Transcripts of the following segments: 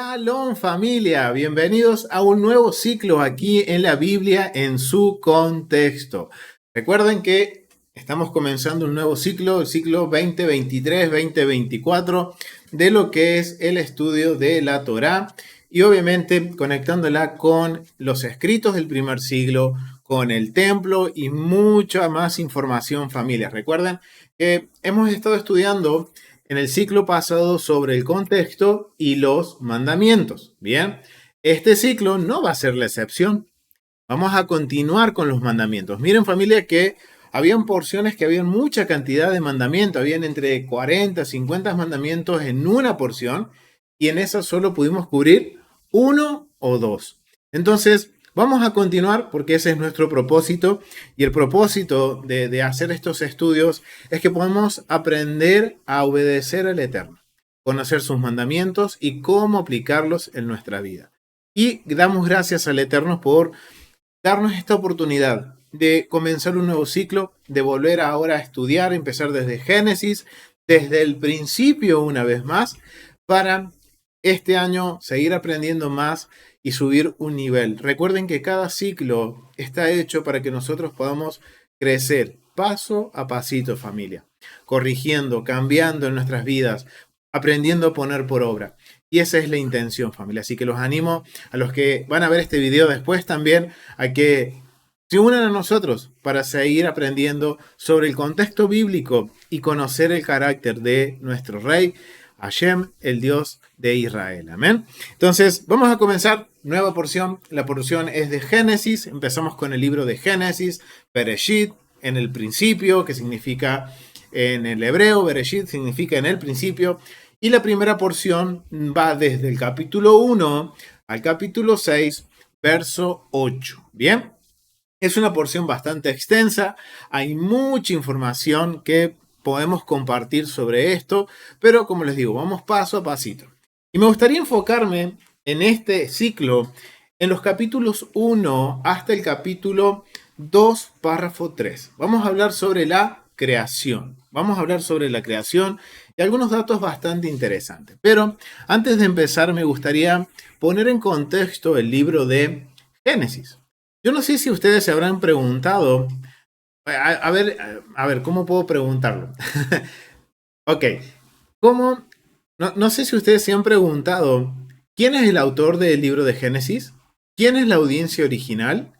Shalom familia, bienvenidos a un nuevo ciclo aquí en la Biblia en su contexto. Recuerden que estamos comenzando un nuevo ciclo, el ciclo 2023-2024 de lo que es el estudio de la Torá y obviamente conectándola con los escritos del primer siglo, con el templo y mucha más información familia. Recuerden que hemos estado estudiando en el ciclo pasado sobre el contexto y los mandamientos. Bien, este ciclo no va a ser la excepción. Vamos a continuar con los mandamientos. Miren familia que habían porciones que habían mucha cantidad de mandamientos. Habían entre 40 y 50 mandamientos en una porción y en esa solo pudimos cubrir uno o dos. Entonces, vamos a continuar porque ese es nuestro propósito y el propósito de hacer estos estudios es que podamos aprender a obedecer al Eterno, conocer sus mandamientos y cómo aplicarlos en nuestra vida. Y damos gracias al Eterno por darnos esta oportunidad de comenzar un nuevo ciclo, de volver ahora a estudiar, empezar desde Génesis, desde el principio una vez más, para este año seguir aprendiendo más y subir un nivel. Recuerden que cada ciclo está hecho para que nosotros podamos crecer paso a pasito, familia, corrigiendo, cambiando en nuestras vidas, aprendiendo a poner por obra. Y esa es la intención, familia. Así que los animo a los que van a ver este video después también a que se unan a nosotros para seguir aprendiendo sobre el contexto bíblico y conocer el carácter de nuestro rey, Hashem, el Dios de Israel. Amén. Entonces, vamos a comenzar nueva porción. La porción es de Génesis. Empezamos con el libro de Génesis, Bereshit, en el principio, que significa en el hebreo, Bereshit significa en el principio. Y la primera porción va desde el capítulo 1 al capítulo 6, verso 8. Bien, es una porción bastante extensa. Hay mucha información que podemos compartir sobre esto, pero como les digo, vamos paso a pasito. Y me gustaría enfocarme en este ciclo en los capítulos 1 hasta el capítulo 2, párrafo 3. Vamos a hablar sobre la creación. Vamos a hablar sobre la creación y algunos datos bastante interesantes. Pero antes de empezar, me gustaría poner en contexto el libro de Génesis. Yo no sé si ustedes se habrán preguntado, a ver, ¿cómo puedo preguntarlo? Ok, ¿cómo? No sé si ustedes se han preguntado, ¿quién es el autor del libro de Génesis? ¿Quién es la audiencia original?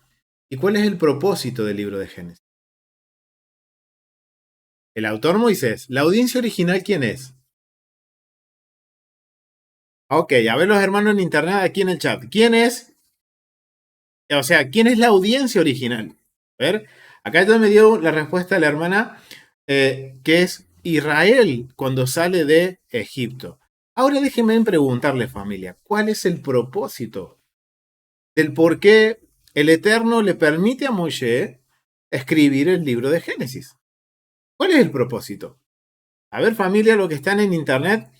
¿Y cuál es el propósito del libro de Génesis? El autor Moisés. ¿La audiencia original quién es? Ok, a ver los hermanos en internet aquí en el chat. ¿Quién es? O sea, ¿quién es la audiencia original? A ver, acá ya me dio la respuesta de la hermana, que es Israel cuando sale de Egipto. Ahora déjenme preguntarle, familia, ¿cuál es el propósito del por qué el Eterno le permite a Moisés escribir el libro de Génesis? ¿Cuál es el propósito? A ver, familia, los que están en internet.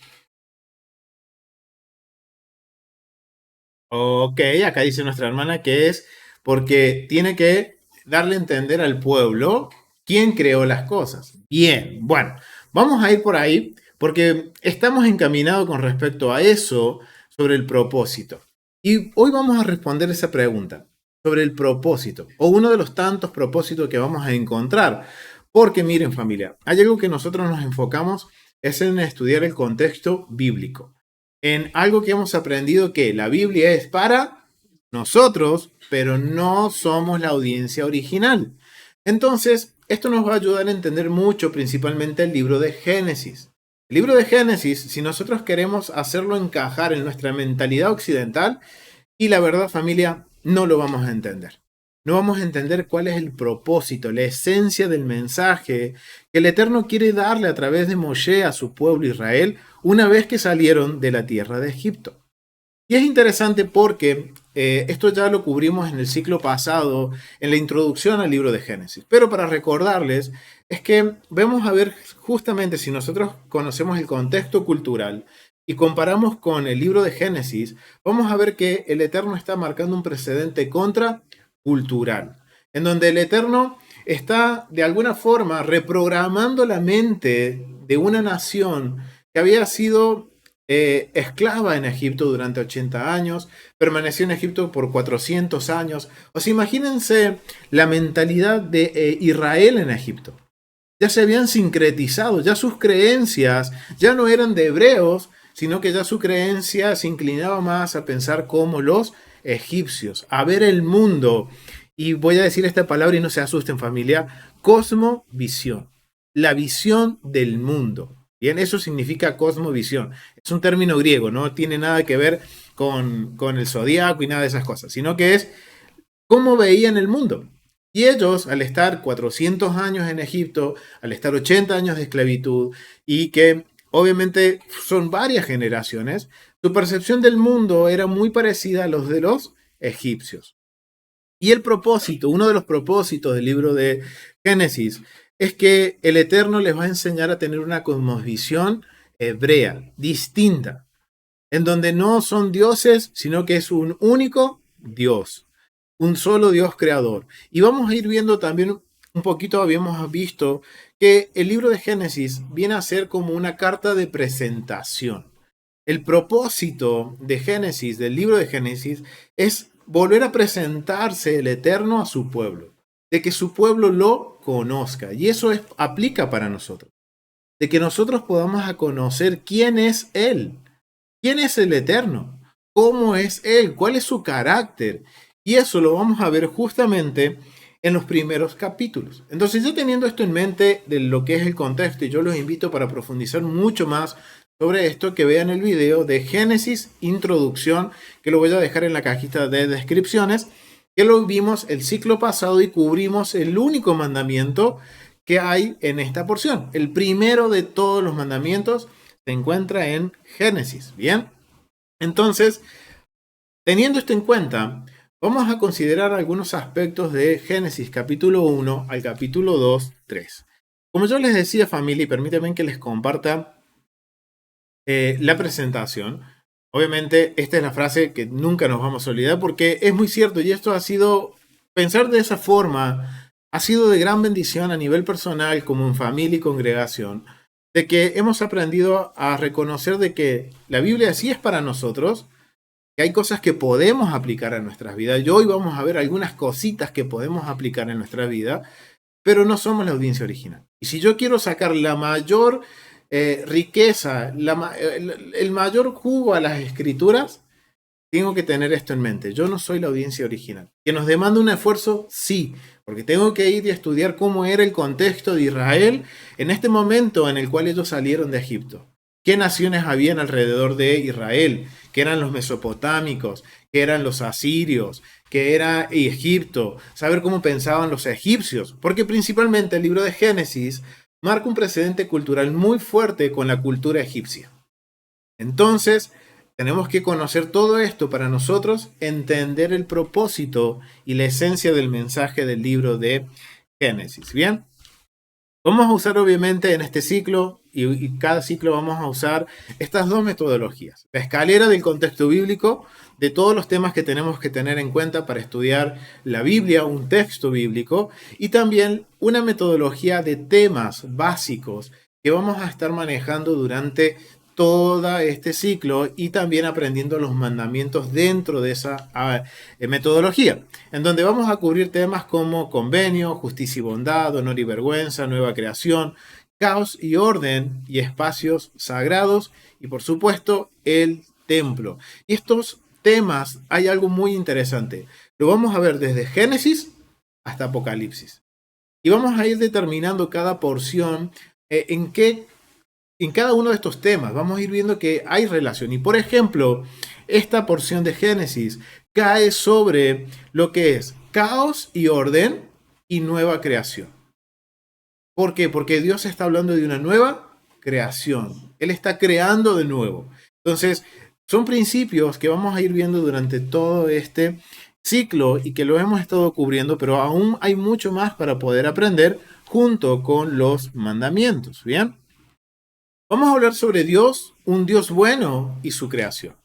Ok, acá dice nuestra hermana que es porque tiene que darle a entender al pueblo quién creó las cosas. Bien, bueno, vamos a ir por ahí porque estamos encaminados con respecto a eso sobre el propósito. Y hoy vamos a responder esa pregunta sobre el propósito o uno de los tantos propósitos que vamos a encontrar. Porque miren familia, hay algo que nosotros nos enfocamos es en estudiar el contexto bíblico en algo que hemos aprendido que la Biblia es para nosotros, pero no somos la audiencia original. Entonces, esto nos va a ayudar a entender mucho, principalmente el libro de Génesis. El libro de Génesis, si nosotros queremos hacerlo encajar en nuestra mentalidad occidental, y la verdad, familia, no lo vamos a entender. No vamos a entender cuál es el propósito, la esencia del mensaje que el Eterno quiere darle a través de Moshe a su pueblo Israel una vez que salieron de la tierra de Egipto. Y es interesante porque esto ya lo cubrimos en el ciclo pasado, en la introducción al libro de Génesis. Pero para recordarles, es que vamos a ver justamente si nosotros conocemos el contexto cultural y comparamos con el libro de Génesis, vamos a ver que el Eterno está marcando un precedente contracultural, en donde el Eterno está de alguna forma reprogramando la mente de una nación que había sido esclava en Egipto durante 80 años, permaneció en Egipto por 400 años. O sea, imagínense la mentalidad de Israel en Egipto. Ya se habían sincretizado, ya sus creencias ya no eran de hebreos, sino que ya su creencia se inclinaba más a pensar como los egipcios, a ver el mundo. Y voy a decir esta palabra y no se asusten, familia: cosmovisión, la visión del mundo. Bien, eso significa cosmovisión. Es un término griego, no tiene nada que ver con el zodiaco y nada de esas cosas, sino que es cómo veían el mundo. Y ellos, al estar 400 años en Egipto, al estar 80 años de esclavitud, y que obviamente son varias generaciones, su percepción del mundo era muy parecida a los de los egipcios. Y el propósito, uno de los propósitos del libro de Génesis, es que el Eterno les va a enseñar a tener una cosmovisión hebrea, distinta, en donde no son dioses, sino que es un único Dios, un solo Dios creador. Y vamos a ir viendo también un poquito, habíamos visto que el libro de Génesis viene a ser como una carta de presentación. El propósito de Génesis, del libro de Génesis, es volver a presentarse el Eterno a su pueblo, de que su pueblo lo conozca. Y eso aplica para nosotros, de que nosotros podamos a conocer quién es Él, quién es el Eterno, cómo es Él, cuál es su carácter. Y eso lo vamos a ver justamente en los primeros capítulos. Entonces, ya teniendo esto en mente de lo que es el contexto, y yo los invito para profundizar mucho más sobre esto, que vean el video de Génesis Introducción, que lo voy a dejar en la cajita de descripciones, que lo vimos el ciclo pasado y cubrimos el único mandamiento que hay en esta porción. El primero de todos los mandamientos se encuentra en Génesis. Bien, entonces, teniendo esto en cuenta, vamos a considerar algunos aspectos de Génesis capítulo 1 al capítulo 2, 3. Como yo les decía, familia, y permítanme que les comparta la presentación. Obviamente, esta es la frase que nunca nos vamos a olvidar porque es muy cierto, y esto ha sido, pensar de esa forma, ha sido de gran bendición a nivel personal, como en familia y congregación, de que hemos aprendido a reconocer de que la Biblia sí es para nosotros, que hay cosas que podemos aplicar a nuestras vidas. Y hoy vamos a ver algunas cositas que podemos aplicar en nuestra vida, pero no somos la audiencia original. Y si yo quiero sacar la mayor riqueza, el mayor jugo a las escrituras, tengo que tener esto en mente. Yo no soy la audiencia original. ¿Que nos demanda un esfuerzo? Sí, porque tengo que ir y estudiar cómo era el contexto de Israel en este momento en el cual ellos salieron de Egipto. ¿Qué naciones habían alrededor de Israel? ¿Qué eran los mesopotámicos? ¿Qué eran los asirios? ¿Qué era Egipto? Saber cómo pensaban los egipcios. Porque principalmente el libro de Génesis marca un precedente cultural muy fuerte con la cultura egipcia. Entonces, tenemos que conocer todo esto para nosotros entender el propósito y la esencia del mensaje del libro de Génesis. Bien, vamos a usar obviamente en este ciclo y cada ciclo vamos a usar estas dos metodologías. La escalera del contexto bíblico, de todos los temas que tenemos que tener en cuenta para estudiar la Biblia, un texto bíblico, y también una metodología de temas básicos que vamos a estar manejando durante todo este ciclo y también aprendiendo los mandamientos dentro de esa metodología, en donde vamos a cubrir temas como convenio, justicia y bondad, honor y vergüenza, nueva creación, caos y orden y espacios sagrados y por supuesto el templo. Y estos temas hay algo muy interesante. Lo vamos a ver desde Génesis hasta Apocalipsis. Y vamos a ir determinando cada porción en cada uno de estos temas. Vamos a ir viendo que hay relación. Y por ejemplo, esta porción de Génesis cae sobre lo que es caos y orden y nueva creación. ¿Por qué? Porque Dios está hablando de una nueva creación. Él está creando de nuevo. Entonces, son principios que vamos a ir viendo durante todo este ciclo y que lo hemos estado cubriendo, pero aún hay mucho más para poder aprender junto con los mandamientos. ¿Bien? Vamos a hablar sobre Dios, un Dios bueno y su creación.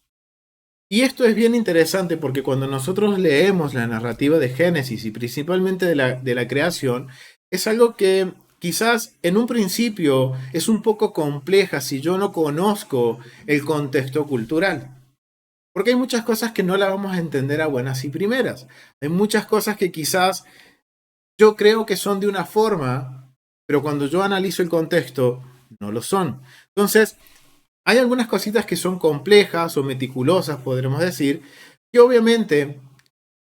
Y esto es bien interesante porque cuando nosotros leemos la narrativa de Génesis y principalmente de la creación, es algo que quizás en un principio es un poco compleja si yo no conozco el contexto cultural. Porque hay muchas cosas que no las vamos a entender a buenas y primeras. Hay muchas cosas que quizás yo creo que son de una forma, pero cuando yo analizo el contexto, no lo son. Entonces, hay algunas cositas que son complejas o meticulosas, podremos decir, que obviamente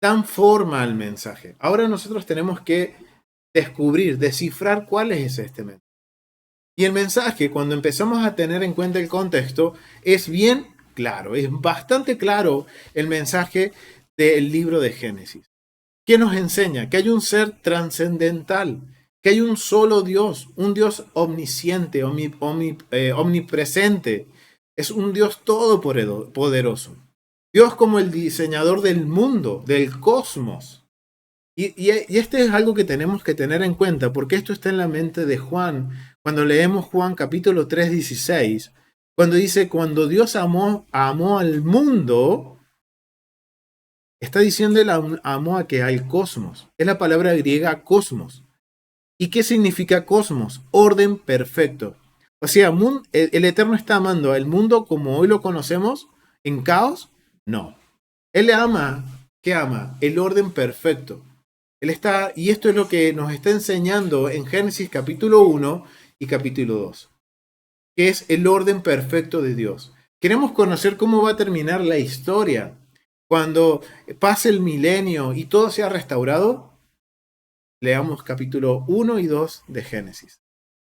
dan forma al mensaje. Ahora nosotros tenemos que descubrir, descifrar cuál es este mensaje. Y el mensaje, cuando empezamos a tener en cuenta el contexto, es bien claro, es bastante claro el mensaje del libro de Génesis. ¿Qué nos enseña? Que hay un ser trascendental, que hay un solo Dios, un Dios omnisciente, omnipresente. Es un Dios todopoderoso. Dios como el diseñador del mundo, del cosmos. Y este es algo que tenemos que tener en cuenta, porque esto está en la mente de Juan. Cuando leemos Juan capítulo 3:16, cuando dice, cuando Dios amó al mundo, está diciendo el amó a que al cosmos. Es la palabra griega cosmos. ¿Y qué significa cosmos? Orden perfecto. O sea, el Eterno está amando al mundo como hoy lo conocemos, en caos. No. Él le ama, ¿qué ama? El orden perfecto. Él está, y esto es lo que nos está enseñando en Génesis capítulo 1 y capítulo 2, que es el orden perfecto de Dios. Queremos conocer cómo va a terminar la historia cuando pase el milenio y todo sea restaurado. Leamos capítulo 1 y 2 de Génesis,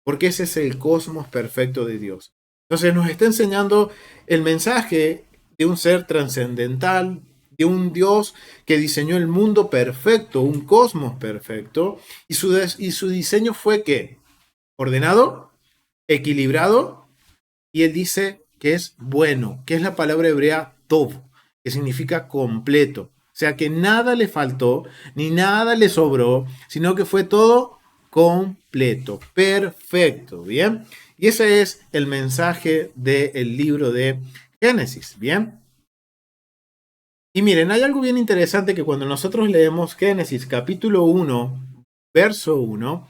porque ese es el cosmos perfecto de Dios. Entonces nos está enseñando el mensaje de un ser trascendental, de un Dios que diseñó el mundo perfecto, un cosmos perfecto, y su diseño fue ¿qué? Ordenado, equilibrado, y él dice que es bueno, que es la palabra hebrea tov, que significa completo. O sea que nada le faltó, ni nada le sobró, sino que fue todo completo, perfecto, ¿bien? Y ese es el mensaje del libro de Génesis, ¿bien? Y miren, hay algo bien interesante que cuando nosotros leemos Génesis capítulo 1, verso 1,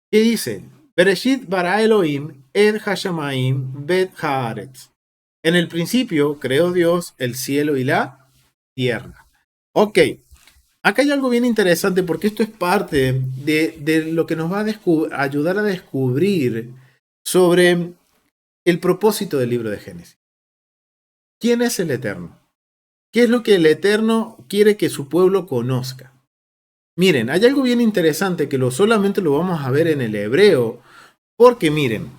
que dice, Bereshit bara Elohim et hashamayim bet haaretz. En el principio creó Dios el cielo y la tierra. Ok, acá hay algo bien interesante porque esto es parte de lo que nos va a ayudar a descubrir sobre el propósito del libro de Génesis. ¿Quién es el Eterno? ¿Qué es lo que el Eterno quiere que su pueblo conozca? Miren, hay algo bien interesante que solamente lo vamos a ver en el hebreo, porque miren,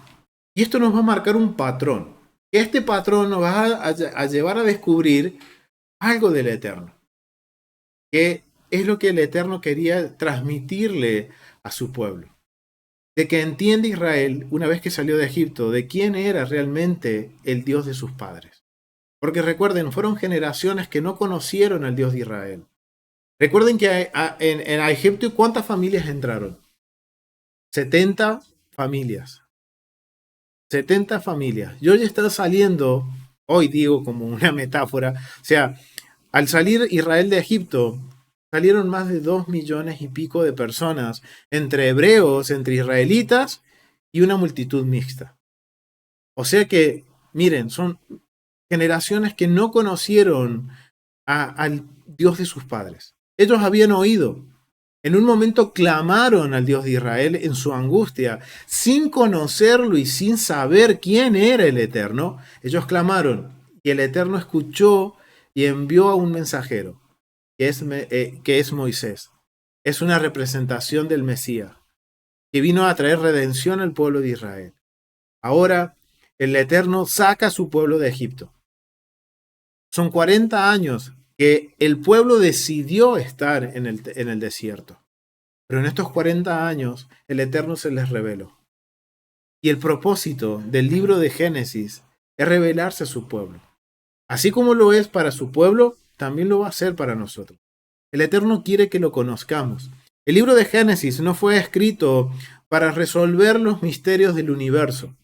y esto nos va a marcar un patrón. Este patrón nos va a llevar a descubrir algo del Eterno, que es lo que el Eterno quería transmitirle a su pueblo. De que entiende Israel, una vez que salió de Egipto, de quién era realmente el Dios de sus padres. Porque recuerden, fueron generaciones que no conocieron al Dios de Israel. Recuerden que en Egipto, ¿cuántas familias entraron? 70 familias. 70 familias. Y hoy está saliendo, hoy digo como una metáfora, o sea, al salir Israel de Egipto, salieron más de 2 millones y pico de personas, entre hebreos, entre israelitas y una multitud mixta. O sea que, miren, son generaciones que no conocieron al Dios de sus padres. Ellos habían oído. En un momento clamaron al Dios de Israel en su angustia, sin conocerlo y sin saber quién era el Eterno. Ellos clamaron y el Eterno escuchó y envió a un mensajero, que es Moisés. Es una representación del Mesías, que vino a traer redención al pueblo de Israel. Ahora el Eterno saca a su pueblo de Egipto. Son 40 años que el pueblo decidió estar en el desierto. Pero en estos 40 años el Eterno se les reveló. Y el propósito del libro de Génesis es revelarse a su pueblo. Así como lo es para su pueblo, también lo va a ser para nosotros. El Eterno quiere que lo conozcamos. El libro de Génesis no fue escrito para resolver los misterios del universo.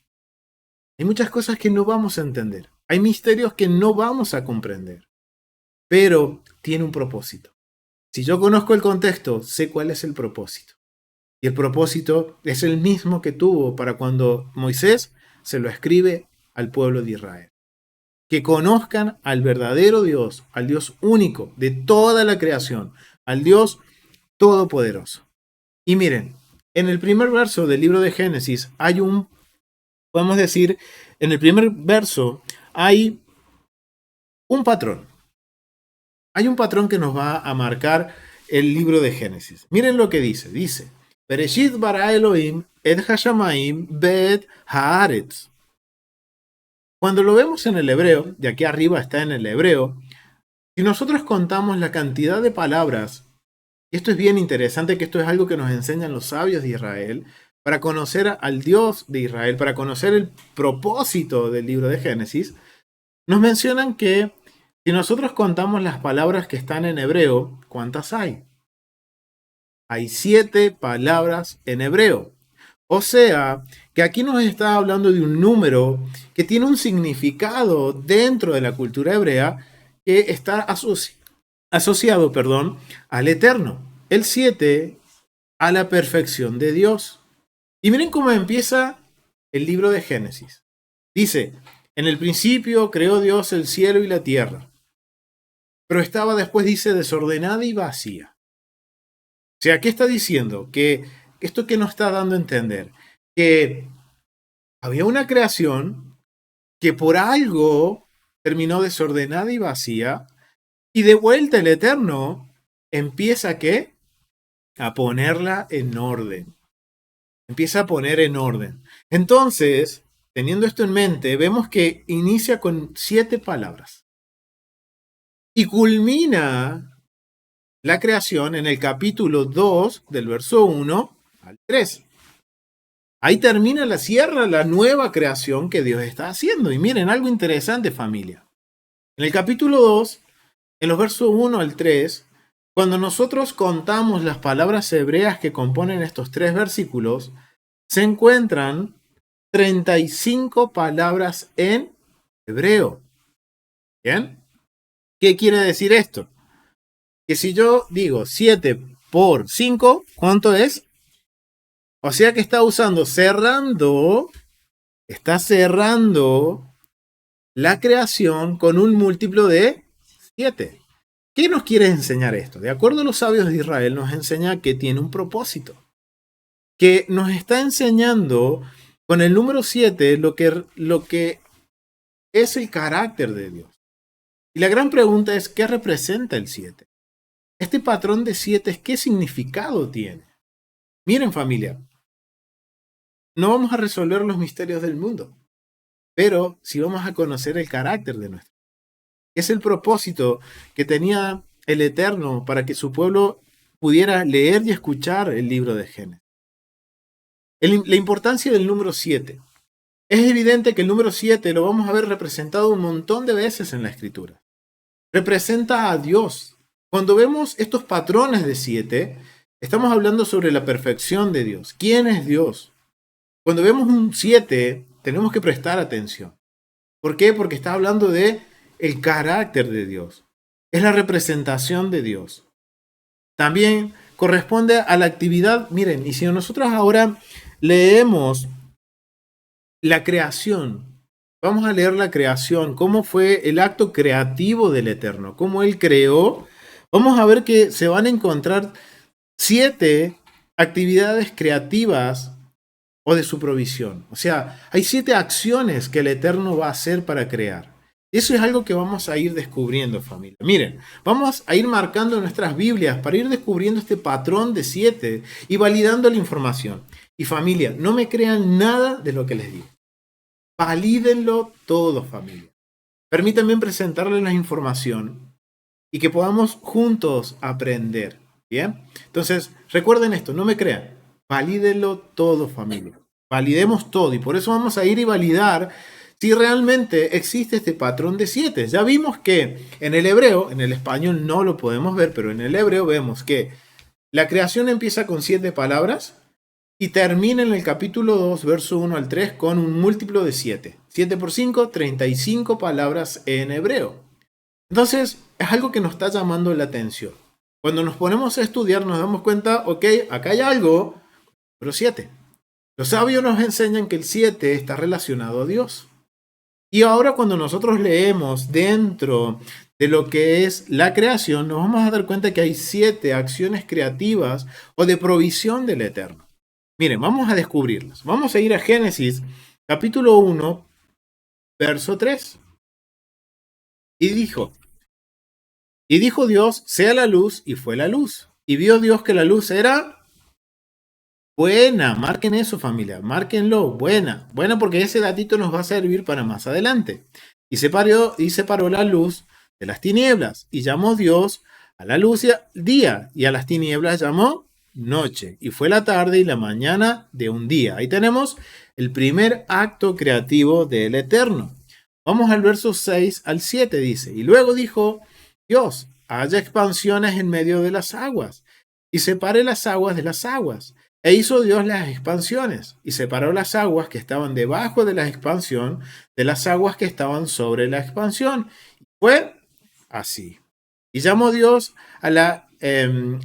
Hay muchas cosas que no vamos a entender. Hay misterios que no vamos a comprender. Pero tiene un propósito. Si yo conozco el contexto, sé cuál es el propósito. Y el propósito es el mismo que tuvo para cuando Moisés se lo escribe al pueblo de Israel. Que conozcan al verdadero Dios, al Dios único de toda la creación, al Dios todopoderoso. Y miren, en el primer verso del libro de Génesis hay podemos decir, en el primer verso hay un patrón. Hay un patrón que nos va a marcar el libro de Génesis. Miren lo que dice. Dice, Bereshit bara Elohim et hashamayim bet haaretz. Cuando lo vemos en el hebreo, de aquí arriba está en el hebreo, si nosotros contamos la cantidad de palabras, y esto es bien interesante, que esto es algo que nos enseñan los sabios de Israel, para conocer al Dios de Israel, para conocer el propósito del libro de Génesis, nos mencionan que si nosotros contamos las palabras que están en hebreo, ¿cuántas hay? Hay 7 palabras en hebreo. O sea, que aquí nos está hablando de un número que tiene un significado dentro de la cultura hebrea que está asociado, al eterno. El 7 a la perfección de Dios. Y miren cómo empieza el libro de Génesis. Dice, en el principio creó Dios el cielo y la tierra. Pero estaba después, dice, desordenada y vacía. O sea, ¿qué está diciendo? Que esto que nos está dando a entender, que había una creación que por algo terminó desordenada y vacía, y de vuelta el Eterno empieza ¿qué? A ponerla en orden. Empieza a poner en orden. Entonces, teniendo esto en mente, vemos que inicia con 7 palabras. Y culmina la creación en el capítulo 2, del verso 1 al 3. Ahí termina la nueva creación que Dios está haciendo. Y miren, algo interesante, familia. En el capítulo 2, en los versos 1 al 3, cuando nosotros contamos las palabras hebreas que componen estos 3 versículos, se encuentran 35 palabras en hebreo. ¿Bien? ¿Qué quiere decir esto? Que si yo digo 7 por 5, ¿cuánto es? O sea que está cerrando la creación con un múltiplo de 7. ¿Qué nos quiere enseñar esto? De acuerdo a los sabios de Israel, nos enseña que tiene un propósito. Que nos está enseñando con el número 7 lo que es el carácter de Dios. Y la gran pregunta es, ¿qué representa el 7? Este patrón de 7, ¿qué significado tiene? Miren, familia, no vamos a resolver los misterios del mundo, pero sí vamos a conocer el carácter de nuestro. Es el propósito que tenía el Eterno para que su pueblo pudiera leer y escuchar el libro de Génesis. La importancia del número 7. Es evidente que el número 7 lo vamos a ver representado un montón de veces en la Escritura. Representa a Dios. Cuando vemos estos patrones de 7, estamos hablando sobre la perfección de Dios. ¿Quién es Dios? Cuando vemos un 7, tenemos que prestar atención. ¿Por qué? Porque está hablando de el carácter de Dios. Es la representación de Dios. También corresponde a la actividad. Miren, y si nosotros ahora leemos la creación, vamos a leer la creación, cómo fue el acto creativo del Eterno, cómo Él creó, vamos a ver que se van a encontrar 7 actividades creativas o de su provisión. O sea, hay 7 acciones que el Eterno va a hacer para crear. Eso es algo que vamos a ir descubriendo, familia. Miren, vamos a ir marcando nuestras Biblias para ir descubriendo este patrón de 7 y validando la información. Y familia, no me crean nada de lo que les digo. Valídenlo todo, familia. Permítanme presentarles la información y que podamos juntos aprender. ¿Bien? Entonces, recuerden esto, no me crean. Valídenlo todo, familia. Validemos todo y por eso vamos a ir y validar si realmente existe este patrón de 7. Ya vimos que en el hebreo, en el español no lo podemos ver, pero en el hebreo vemos que la creación empieza con 7 palabras y termina en el capítulo 2, verso 1 al 3, con un múltiplo de 7. 7 por 5, 35 palabras en hebreo. Entonces, es algo que nos está llamando la atención. Cuando nos ponemos a estudiar nos damos cuenta, ok, acá hay algo, número 7. Los sabios nos enseñan que el 7 está relacionado a Dios. Y ahora cuando nosotros leemos dentro de lo que es la creación, nos vamos a dar cuenta que hay 7 acciones creativas o de provisión del Eterno. Miren, vamos a descubrirlas. Vamos a ir a Génesis, capítulo 1, verso 3. Y dijo Dios, sea la luz, y fue la luz. Y vio Dios que la luz era buena. Marquen eso, familia, márquenlo, buena. Buena porque ese datito nos va a servir para más adelante. Y separó la luz de las tinieblas. Y llamó Dios a la luz día, y a las tinieblas llamó noche. Y fue la tarde y la mañana de un día. Ahí tenemos el primer acto creativo del Eterno. Vamos al verso 6 al 7, dice. Y luego dijo Dios, haya expansiones en medio de las aguas, y separe las aguas de las aguas. E hizo Dios las expansiones, y separó las aguas que estaban debajo de la expansión de las aguas que estaban sobre la expansión. Fue así. Y llamó Dios a la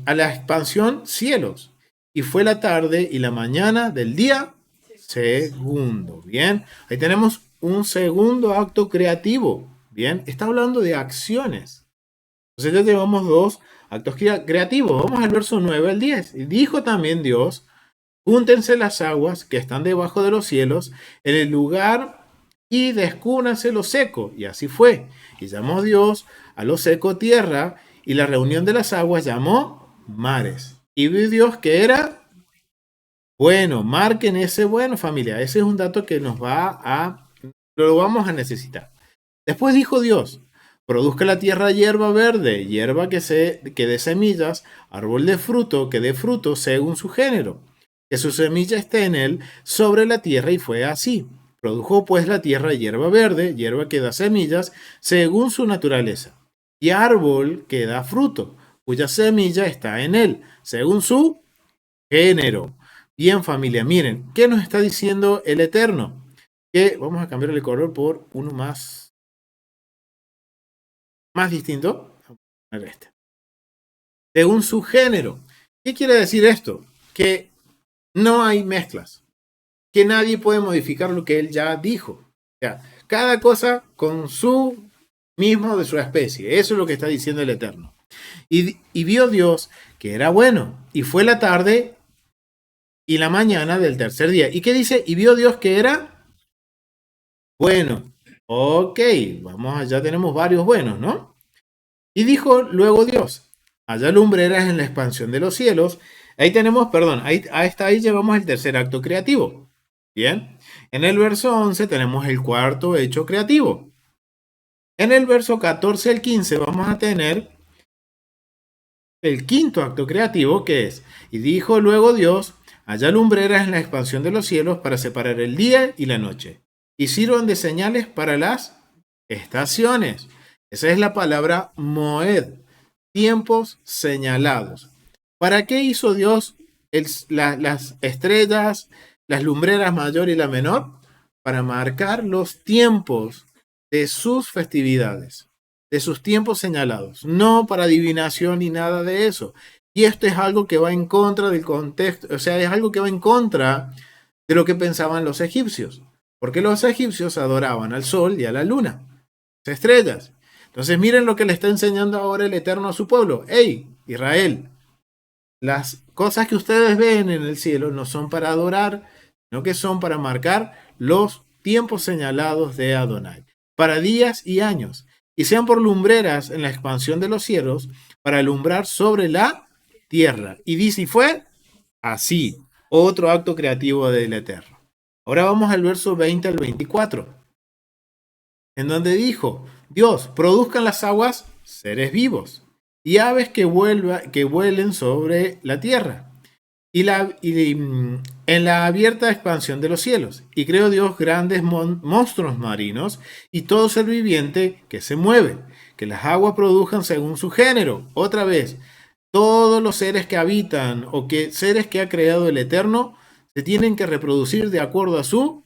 expansión cielos. Y fue la tarde y la mañana del día segundo. Bien, ahí tenemos un segundo acto creativo. Bien, está hablando de acciones. Entonces ya llevamos 2 actos creativos. Vamos al verso 9 al 10. Y dijo también Dios, júntense las aguas que están debajo de los cielos en el lugar y descúbranse lo seco. Y así fue. Y llamó Dios a lo seco tierra, y la reunión de las aguas llamó mares. Y vio Dios que era bueno. Marquen ese bueno, familia. Ese es un dato que lo vamos a necesitar. Después dijo Dios, produzca la tierra hierba verde, hierba que dé semillas, árbol de fruto que dé fruto según su género, que su semilla esté en él sobre la tierra, y fue así. Produjo pues la tierra hierba verde, hierba que da semillas según su naturaleza, y árbol que da fruto, cuya semilla está en él, según su género. Bien, familia, miren, ¿qué nos está diciendo el Eterno? Que vamos a cambiar el color por uno más distinto. Este. Según su género. ¿Qué quiere decir esto? Que no hay mezclas, que nadie puede modificar lo que él ya dijo. O sea, cada cosa con su mismo de su especie. Eso es lo que está diciendo el Eterno. Y vio Dios que era bueno, y fue la tarde y la mañana del tercer día. ¿Y qué dice? Y vio Dios que era bueno. Ok, vamos allá, tenemos varios buenos, ¿no? Y dijo luego Dios, haya lumbreras en la expansión de los cielos. Ahí tenemos, perdón, hasta ahí llevamos el tercer acto creativo. Bien, en el verso 11 tenemos el cuarto hecho creativo. En el verso 14 al 15 vamos a tener el quinto acto creativo, que es, y dijo luego Dios, haya lumbreras en la expansión de los cielos para separar el día y la noche, y sirvan de señales para las estaciones. Esa es la palabra moed, tiempos señalados. ¿Para qué hizo Dios las estrellas, las lumbreras mayor y la menor? Para marcar los tiempos de sus festividades, de sus tiempos señalados, no para adivinación ni nada de eso. Y esto es algo que va en contra del contexto, o sea, es algo que va en contra de lo que pensaban los egipcios, porque los egipcios adoraban al sol y a la luna, las estrellas. Entonces miren lo que le está enseñando ahora el Eterno a su pueblo. ¡Hey, Israel! Las cosas que ustedes ven en el cielo no son para adorar, sino que son para marcar los tiempos señalados de Adonai, para días y años, y sean por lumbreras en la expansión de los cielos, para alumbrar sobre la tierra. Y dice, y fue así, otro acto creativo del Eterno. Ahora vamos al verso 20 al 24, en donde dijo, Dios, produzcan las aguas seres vivos, y aves que vuelen sobre la tierra, en la abierta expansión de los cielos. Y creó Dios grandes monstruos marinos y todo ser viviente que se mueve, que las aguas produzcan según su género. Otra vez, todos los seres que habitan o seres que ha creado el Eterno se tienen que reproducir de acuerdo a su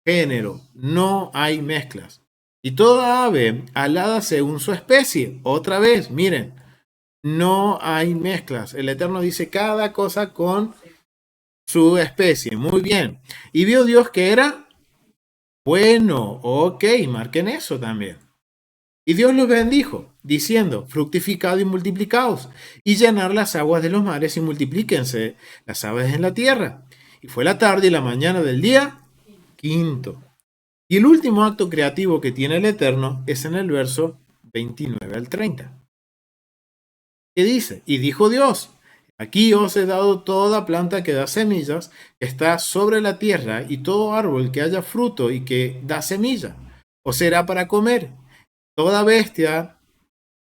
género. No hay mezclas. Y toda ave alada según su especie. Otra vez, miren, no hay mezclas. El Eterno dice cada cosa con su especie. Muy bien. Y vio Dios que era bueno. Ok, marquen eso también. Y Dios los bendijo, diciendo, fructificad y multiplicaos, y llenar las aguas de los mares y multiplíquense las aves en la tierra. Y fue la tarde y la mañana del día quinto. Y el último acto creativo que tiene el Eterno es en el verso 29 al 30. ¿Qué dice? Y dijo Dios, aquí os he dado toda planta que da semillas, que está sobre la tierra, y todo árbol que haya fruto y que da semilla, os será para comer. Toda bestia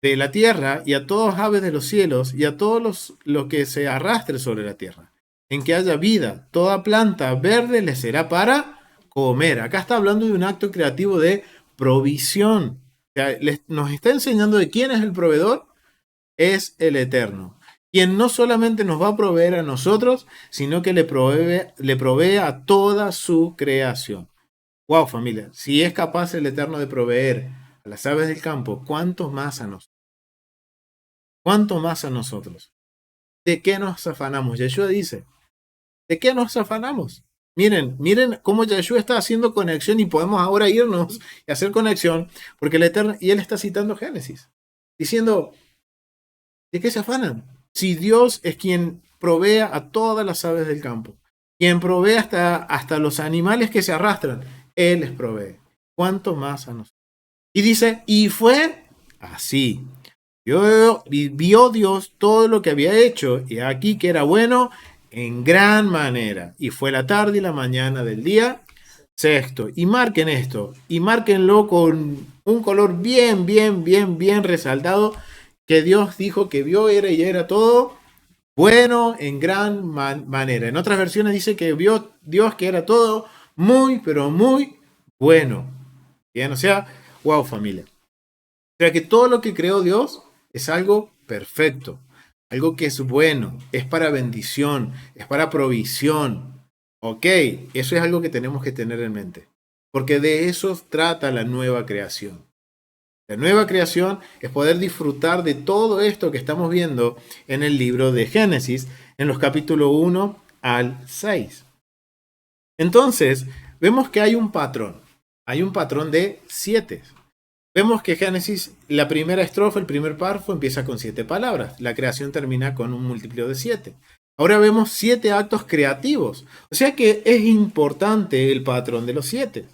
de la tierra, y a todos aves de los cielos, y a todos lo que se arrastre sobre la tierra, en que haya vida, toda planta verde les será para comer. Acá está hablando de un acto creativo de provisión. O sea, nos está enseñando de quién es el proveedor, es el Eterno, quien no solamente nos va a proveer a nosotros, sino que le provee a toda su creación. Wow, familia, si es capaz el Eterno de proveer a las aves del campo, ¿cuánto más a nosotros? ¿Cuánto más a nosotros? ¿De qué nos afanamos? Yeshua dice, ¿de qué nos afanamos? Miren cómo Yeshua está haciendo conexión y podemos ahora irnos y hacer conexión, porque el Eterno, y él está citando Génesis, diciendo, ¿de qué se afanan? Si Dios es quien provee a todas las aves del campo, quien provee hasta los animales que se arrastran, Él les provee. ¿Cuánto más a nosotros? Y dice, y fue así. Vio Dios todo lo que había hecho, y aquí que era bueno en gran manera. Y fue la tarde y la mañana del día sexto. Y marquen esto, y márquenlo con un color bien resaltado, que Dios dijo que vio era y era todo bueno en gran manera. En otras versiones dice que vio Dios que era todo muy, pero muy bueno. Bien, o sea, wow, familia. O sea que todo lo que creó Dios es algo perfecto, algo que es bueno, es para bendición, es para provisión. Ok, eso es algo que tenemos que tener en mente, porque de eso trata la nueva creación. La nueva creación es poder disfrutar de todo esto que estamos viendo en el libro de Génesis, en los capítulos 1 al 6. Entonces, vemos que hay un patrón de 7. Vemos que Génesis, la primera estrofa, el primer párrafo, empieza con 7 palabras. La creación termina con un múltiplo de 7. Ahora vemos 7 actos creativos. O sea que es importante el patrón de los 7.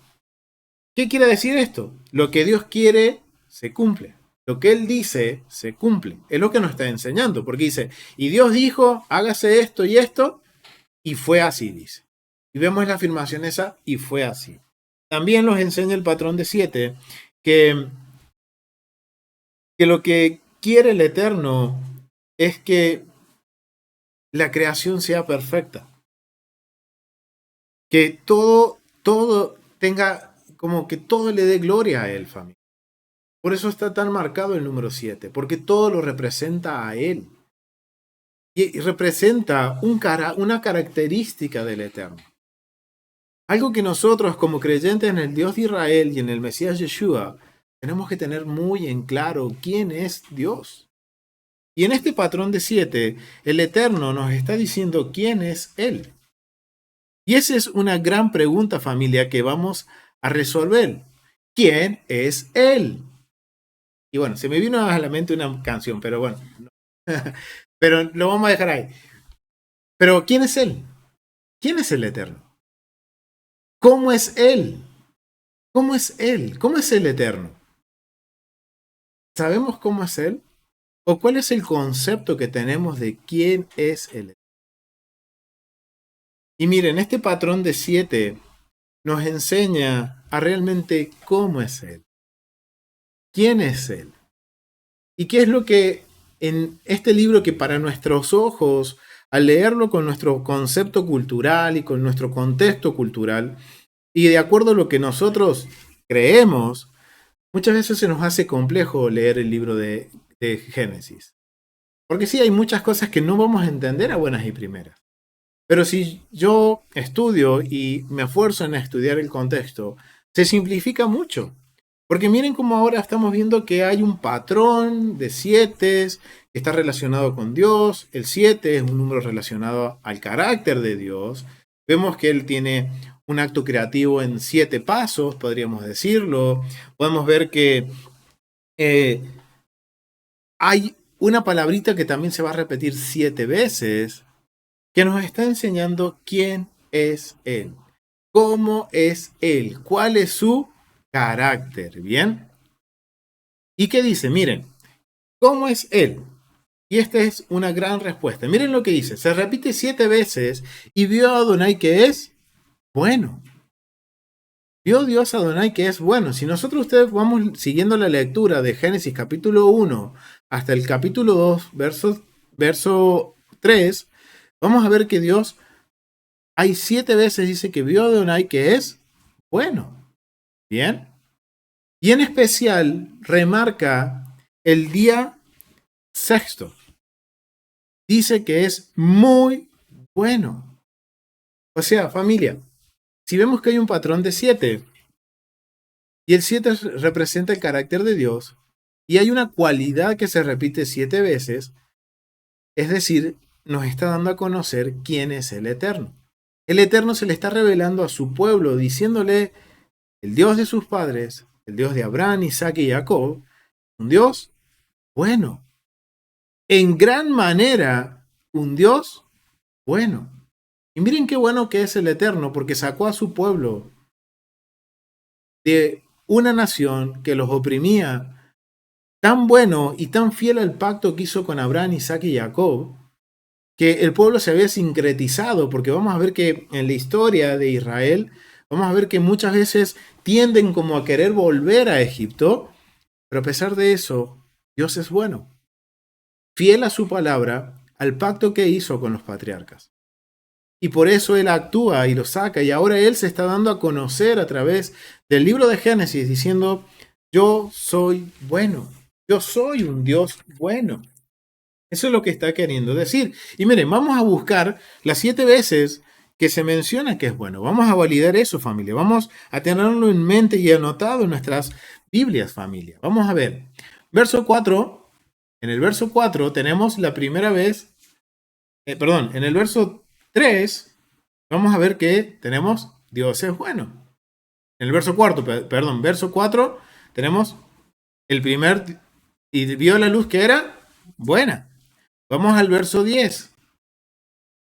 ¿Qué quiere decir esto? Lo que Dios quiere se cumple. Lo que Él dice se cumple. Es lo que nos está enseñando. Porque dice, y Dios dijo, hágase esto y esto, y fue así, dice. Y vemos la afirmación esa, y fue así. También nos enseña el patrón de 7, que lo que quiere el Eterno es que la creación sea perfecta. Que todo tenga, como que todo le dé gloria a Él, familia. Por eso está tan marcado el número 7, porque todo lo representa a Él. Y representa una característica del Eterno. Algo que nosotros como creyentes en el Dios de Israel y en el Mesías Yeshua tenemos que tener muy en claro quién es Dios. Y en este patrón de 7, el Eterno nos está diciendo quién es Él. Y esa es una gran pregunta, familia, que vamos a resolver. ¿Quién es Él? Y bueno, se me vino a la mente una canción, pero bueno. Pero lo vamos a dejar ahí. Pero ¿quién es Él? ¿Quién es el Eterno? ¿Cómo es Él? ¿Cómo es Él? ¿Cómo es el Eterno? ¿Sabemos cómo es Él? ¿O cuál es el concepto que tenemos de quién es Él? Y miren, este patrón de 7 nos enseña a realmente cómo es Él. ¿Quién es Él? ¿Y qué es lo que en este libro, que para nuestros ojos, al leerlo con nuestro concepto cultural y con nuestro contexto cultural, y de acuerdo a lo que nosotros creemos, muchas veces se nos hace complejo leer el libro de Génesis? Porque sí, hay muchas cosas que no vamos a entender a buenas y primeras. Pero si yo estudio y me esfuerzo en estudiar el contexto, se simplifica mucho. Porque miren cómo ahora estamos viendo que hay un patrón de 7 que está relacionado con Dios. El 7 es un número relacionado al carácter de Dios. Vemos que Él tiene un acto creativo en 7 pasos, podríamos decirlo. Podemos ver que hay una palabrita que también se va a repetir 7 veces, que nos está enseñando quién es Él, cómo es Él, cuál es su carácter, ¿bien? ¿Y qué dice? Miren, ¿cómo es Él? Y esta es una gran respuesta. Miren lo que dice. Se repite 7 veces y vio a Adonai que es bueno. Vio Dios a Adonai que es bueno. Si nosotros ustedes vamos siguiendo la lectura de Génesis capítulo 1 hasta el capítulo 2, verso 3, vamos a ver que Dios hay 7 veces dice que vio a Adonai que es bueno. ¿Bien? Y en especial remarca el día sexto. Dice que es muy bueno. O sea, familia, si vemos que hay un patrón de 7 y el 7 representa el carácter de Dios y hay una cualidad que se repite 7 veces, es decir, nos está dando a conocer quién es el Eterno. El Eterno se le está revelando a su pueblo diciéndole el Dios de sus padres, el Dios de Abraham, Isaac y Jacob, un Dios bueno. En gran manera, un Dios bueno. Y miren qué bueno que es el Eterno, porque sacó a su pueblo de una nación que los oprimía, tan bueno y tan fiel al pacto que hizo con Abraham, Isaac y Jacob, que el pueblo se había sincretizado, porque vamos a ver que en la historia de Israel, vamos a ver que muchas veces tienden como a querer volver a Egipto, pero a pesar de eso, Dios es bueno, fiel a su palabra, al pacto que hizo con los patriarcas. Y por eso Él actúa y lo saca. Y ahora Él se está dando a conocer a través del libro de Génesis diciendo, yo soy bueno, yo soy un Dios bueno. Eso es lo que está queriendo decir. Y miren, vamos a buscar las 7 veces que se menciona que es bueno. Vamos a validar eso, familia. Vamos a tenerlo en mente y anotado en nuestras Biblias, familia. Vamos a ver. Verso 4. En el verso 4 tenemos la primera vez, en el verso 3 vamos a ver que tenemos Dios es bueno. En el verso 4, verso 4 tenemos el primer, y vio la luz que era buena. Vamos al verso 10.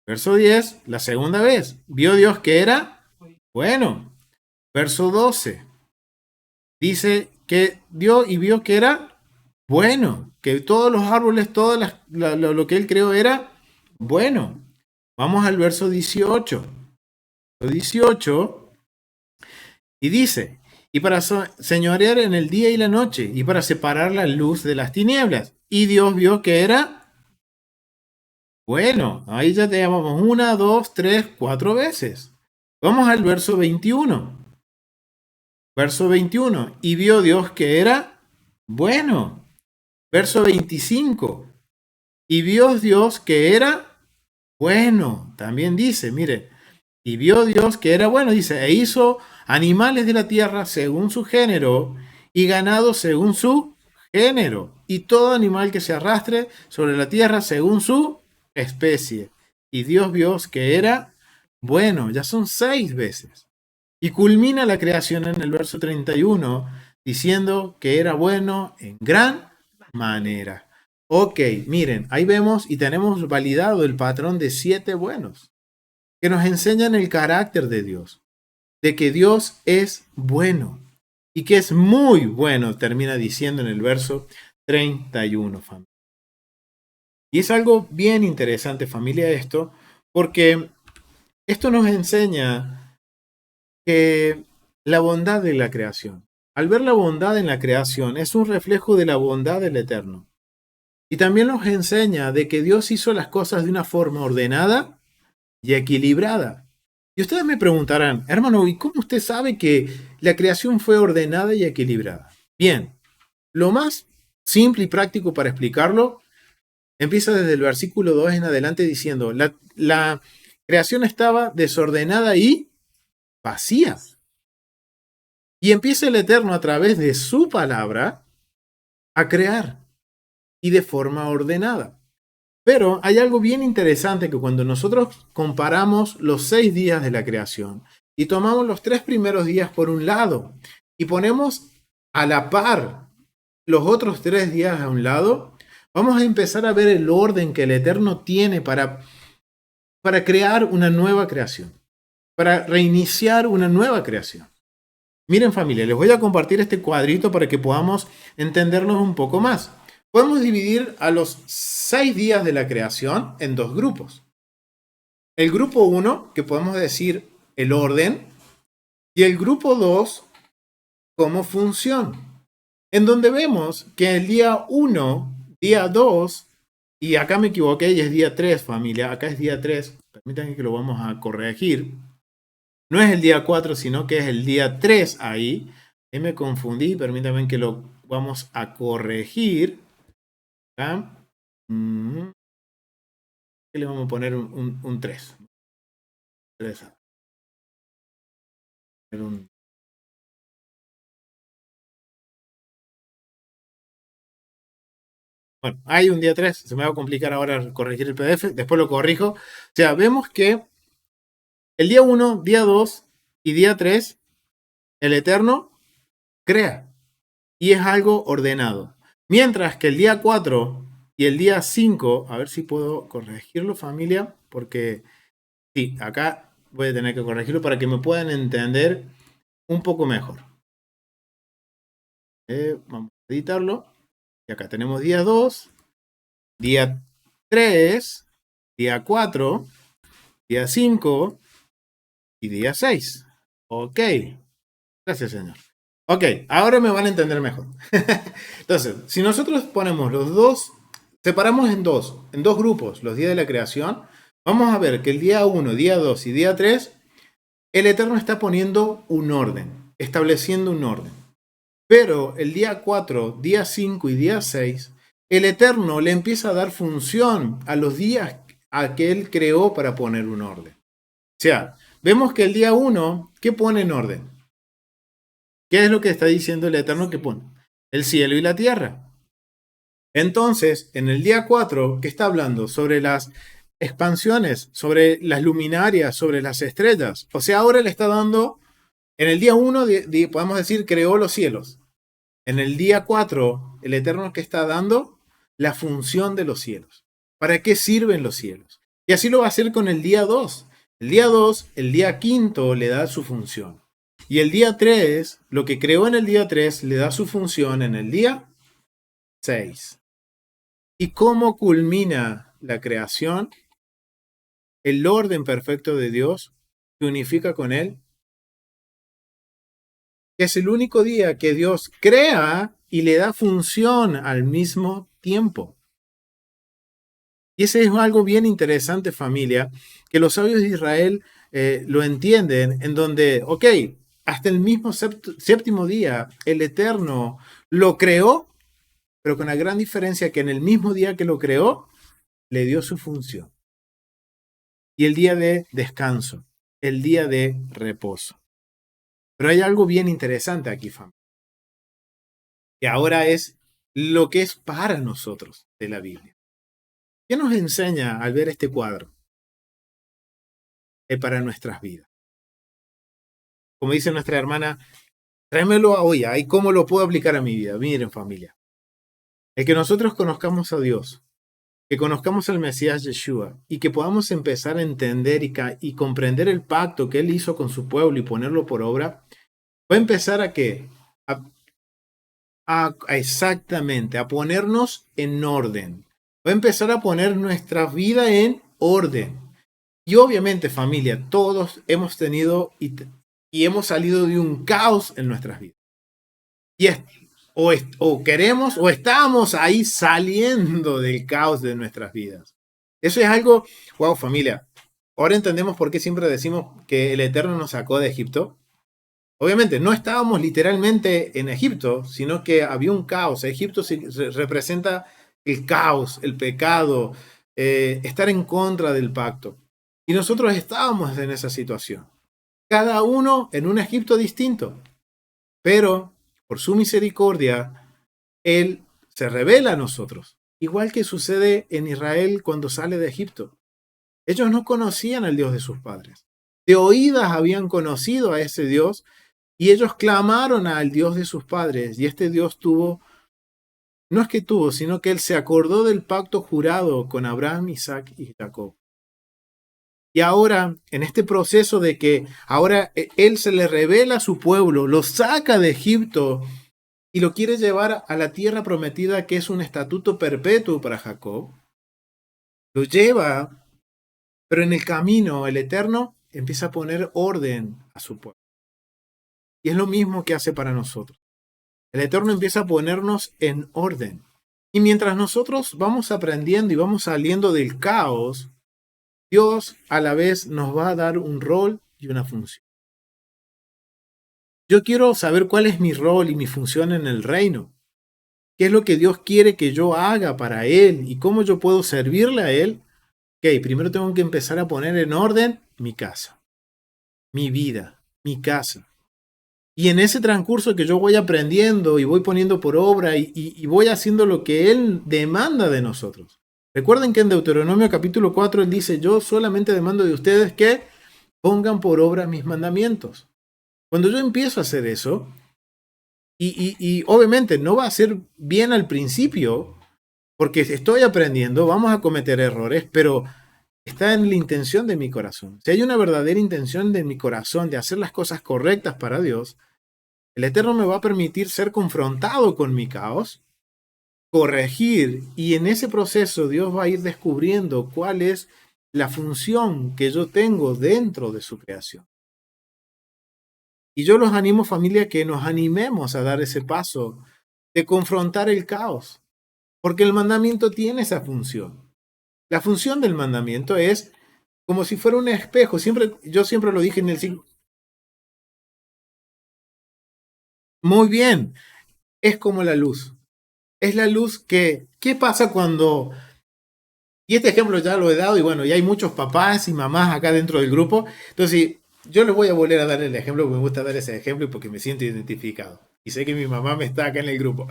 Verso 10, la segunda vez, vio Dios que era bueno. Verso 12, dice que dio y vio que era bueno, que todos los árboles, todo lo que él creó era bueno. Vamos al verso 18. 18 y dice, y para señorear en el día y la noche, y para separar la luz de las tinieblas. Y Dios vio que era bueno. Ahí ya te llamamos 1, 2, 3, 4 veces. Vamos al verso 21. Verso 21. Y vio Dios que era bueno. Verso 25. Y vio Dios que era bueno. También dice, mire, y vio Dios que era bueno, dice, e hizo animales de la tierra según su género y ganado según su género, y todo animal que se arrastre sobre la tierra según su especie. Y Dios vio que era bueno, ya son 6 veces. Y culmina la creación en el verso 31, diciendo que era bueno en gran manera. Ok, miren, ahí vemos y tenemos validado el patrón de 7 buenos que nos enseñan el carácter de Dios, de que Dios es bueno y que es muy bueno, termina diciendo en el verso 31, familia. Y es algo bien interesante, familia, esto, porque esto nos enseña que la bondad de la creación, al ver la bondad en la creación, es un reflejo de la bondad del Eterno. Y también nos enseña de que Dios hizo las cosas de una forma ordenada y equilibrada. Y ustedes me preguntarán, hermano, ¿y cómo usted sabe que la creación fue ordenada y equilibrada? Bien, lo más simple y práctico para explicarlo empieza desde el versículo 2 en adelante diciendo, la creación estaba desordenada y vacía. Y empieza el Eterno a través de su palabra a crear y de forma ordenada. Pero hay algo bien interesante que cuando nosotros comparamos los 6 días de la creación y tomamos los 3 primeros días por un lado y ponemos a la par los otros 3 días a un lado, vamos a empezar a ver el orden que el Eterno tiene para crear una nueva creación, para reiniciar una nueva creación. Miren familia, les voy a compartir este cuadrito para que podamos entendernos un poco más. Podemos dividir a los 6 días de la creación en 2 grupos. El grupo 1, que podemos decir el orden, y el grupo 2 como función, en donde vemos que el día 1, día 2, y acá me equivoqué y es día 3 familia, acá es día 3, permítanme que lo vamos a corregir. No es el día 4, sino que es el día 3 ahí. Ahí me confundí, permítanme que lo vamos a corregir. ¿Ah? Aquí le vamos a poner un 3. 3. Bueno, hay un día 3. Se me va a complicar ahora corregir el PDF. Después lo corrijo. O sea, vemos que el día 1, día 2 y día 3, el Eterno crea. Y es algo ordenado. Mientras que el día 4 y el día 5, a ver si puedo corregirlo familia, porque sí, acá voy a tener que corregirlo para que me puedan entender un poco mejor. Vamos a editarlo. Y acá tenemos día 2, día 3, día 4, día 5 y día 6. Ok. Gracias, señor. Ok, ahora me van a entender mejor. Entonces, si nosotros ponemos los dos, separamos en dos grupos los días de la creación, vamos a ver que el día 1, día 2 y día 3, el Eterno está poniendo un orden, estableciendo un orden. Pero el día 4, día 5 y día 6, el Eterno le empieza a dar función a los días a que Él creó para poner un orden. O sea, vemos que el día 1, ¿qué pone en orden? ¿Qué es lo que está diciendo el Eterno que pone? El cielo y la tierra. Entonces, en el día 4, ¿qué está hablando? Sobre las expansiones, sobre las luminarias, sobre las estrellas. O sea, ahora le está dando, en el día 1, podemos decir, creó los cielos. En el día 4, el Eterno que está dando la función de los cielos. ¿Para qué sirven los cielos? Y así lo va a hacer con el día 2. El día 2, el día 5 le da su función. Y el día 3, lo que creó en el día 3, le da su función en el día 6. ¿Y cómo culmina la creación? El orden perfecto de Dios se unifica con Él. Es el único día que Dios crea y le da función al mismo tiempo. Y ese es algo bien interesante, familia, que los sabios de Israel lo entienden, en donde, ok, hasta el mismo séptimo día, el Eterno lo creó, pero con la gran diferencia que en el mismo día que lo creó, le dio su función. Y el día de descanso, el día de reposo. Pero hay algo bien interesante aquí, familia, que ahora es lo que es para nosotros de la Biblia. ¿Qué nos enseña al ver este cuadro? Para nuestras vidas. Como dice nuestra hermana, tráemelo a hoy, ¿y cómo lo puedo aplicar a mi vida? Miren, familia, el que nosotros conozcamos a Dios, que conozcamos al Mesías Yeshua y que podamos empezar a entender y comprender el pacto que Él hizo con su pueblo y ponerlo por obra, va a empezar a qué? Exactamente, a ponernos en orden. Va a empezar a poner nuestra vida en orden. Y obviamente, familia, todos hemos tenido y hemos salido de un caos en nuestras vidas. Y o queremos o estamos ahí saliendo del caos de nuestras vidas. Eso es algo, wow, familia. Ahora entendemos por qué siempre decimos que el Eterno nos sacó de Egipto. Obviamente, no estábamos literalmente en Egipto, sino que había un caos. Egipto representa el caos, el pecado, estar en contra del pacto. Y nosotros estábamos en esa situación. Cada uno en un Egipto distinto. Pero por su misericordia, Él se revela a nosotros. Igual que sucede en Israel cuando sale de Egipto. Ellos no conocían al Dios de sus padres. De oídas habían conocido a ese Dios y ellos clamaron al Dios de sus padres. Y este Dios no es que tuvo, sino que Él se acordó del pacto jurado con Abraham, Isaac y Jacob. Y ahora, en este proceso de que ahora Él se le revela a su pueblo, lo saca de Egipto y lo quiere llevar a la tierra prometida, que es un estatuto perpetuo para Jacob, lo lleva, pero en el camino el Eterno empieza a poner orden a su pueblo. Y es lo mismo que hace para nosotros. El Eterno empieza a ponernos en orden. Y mientras nosotros vamos aprendiendo y vamos saliendo del caos, Dios a la vez nos va a dar un rol y una función. Yo quiero saber cuál es mi rol y mi función en el reino. ¿Qué es lo que Dios quiere que yo haga para Él y cómo yo puedo servirle a Él? Ok, primero tengo que empezar a poner en orden mi casa, mi vida, mi casa. Y en ese transcurso que yo voy aprendiendo y voy poniendo por obra y voy haciendo lo que Él demanda de nosotros. Recuerden que en Deuteronomio capítulo 4 Él dice, yo solamente demando de ustedes que pongan por obra mis mandamientos. Cuando yo empiezo a hacer eso, y obviamente no va a ser bien al principio, porque estoy aprendiendo, vamos a cometer errores, pero está en la intención de mi corazón. Si hay una verdadera intención de mi corazón de hacer las cosas correctas para Dios, el Eterno me va a permitir ser confrontado con mi caos, corregir, y en ese proceso Dios va a ir descubriendo cuál es la función que yo tengo dentro de su creación. Y yo los animo, familia, que nos animemos a dar ese paso de confrontar el caos, porque el mandamiento tiene esa función. La función del mandamiento es como si fuera un espejo. Yo siempre lo dije en el siglo. Muy bien, es como la luz. Es la luz que, ¿qué pasa cuando? Y este ejemplo ya lo he dado y bueno, y hay muchos papás y mamás acá dentro del grupo. Entonces, yo les voy a volver a dar el ejemplo, porque me gusta dar ese ejemplo y porque me siento identificado. Y sé que mi mamá me está acá en el grupo.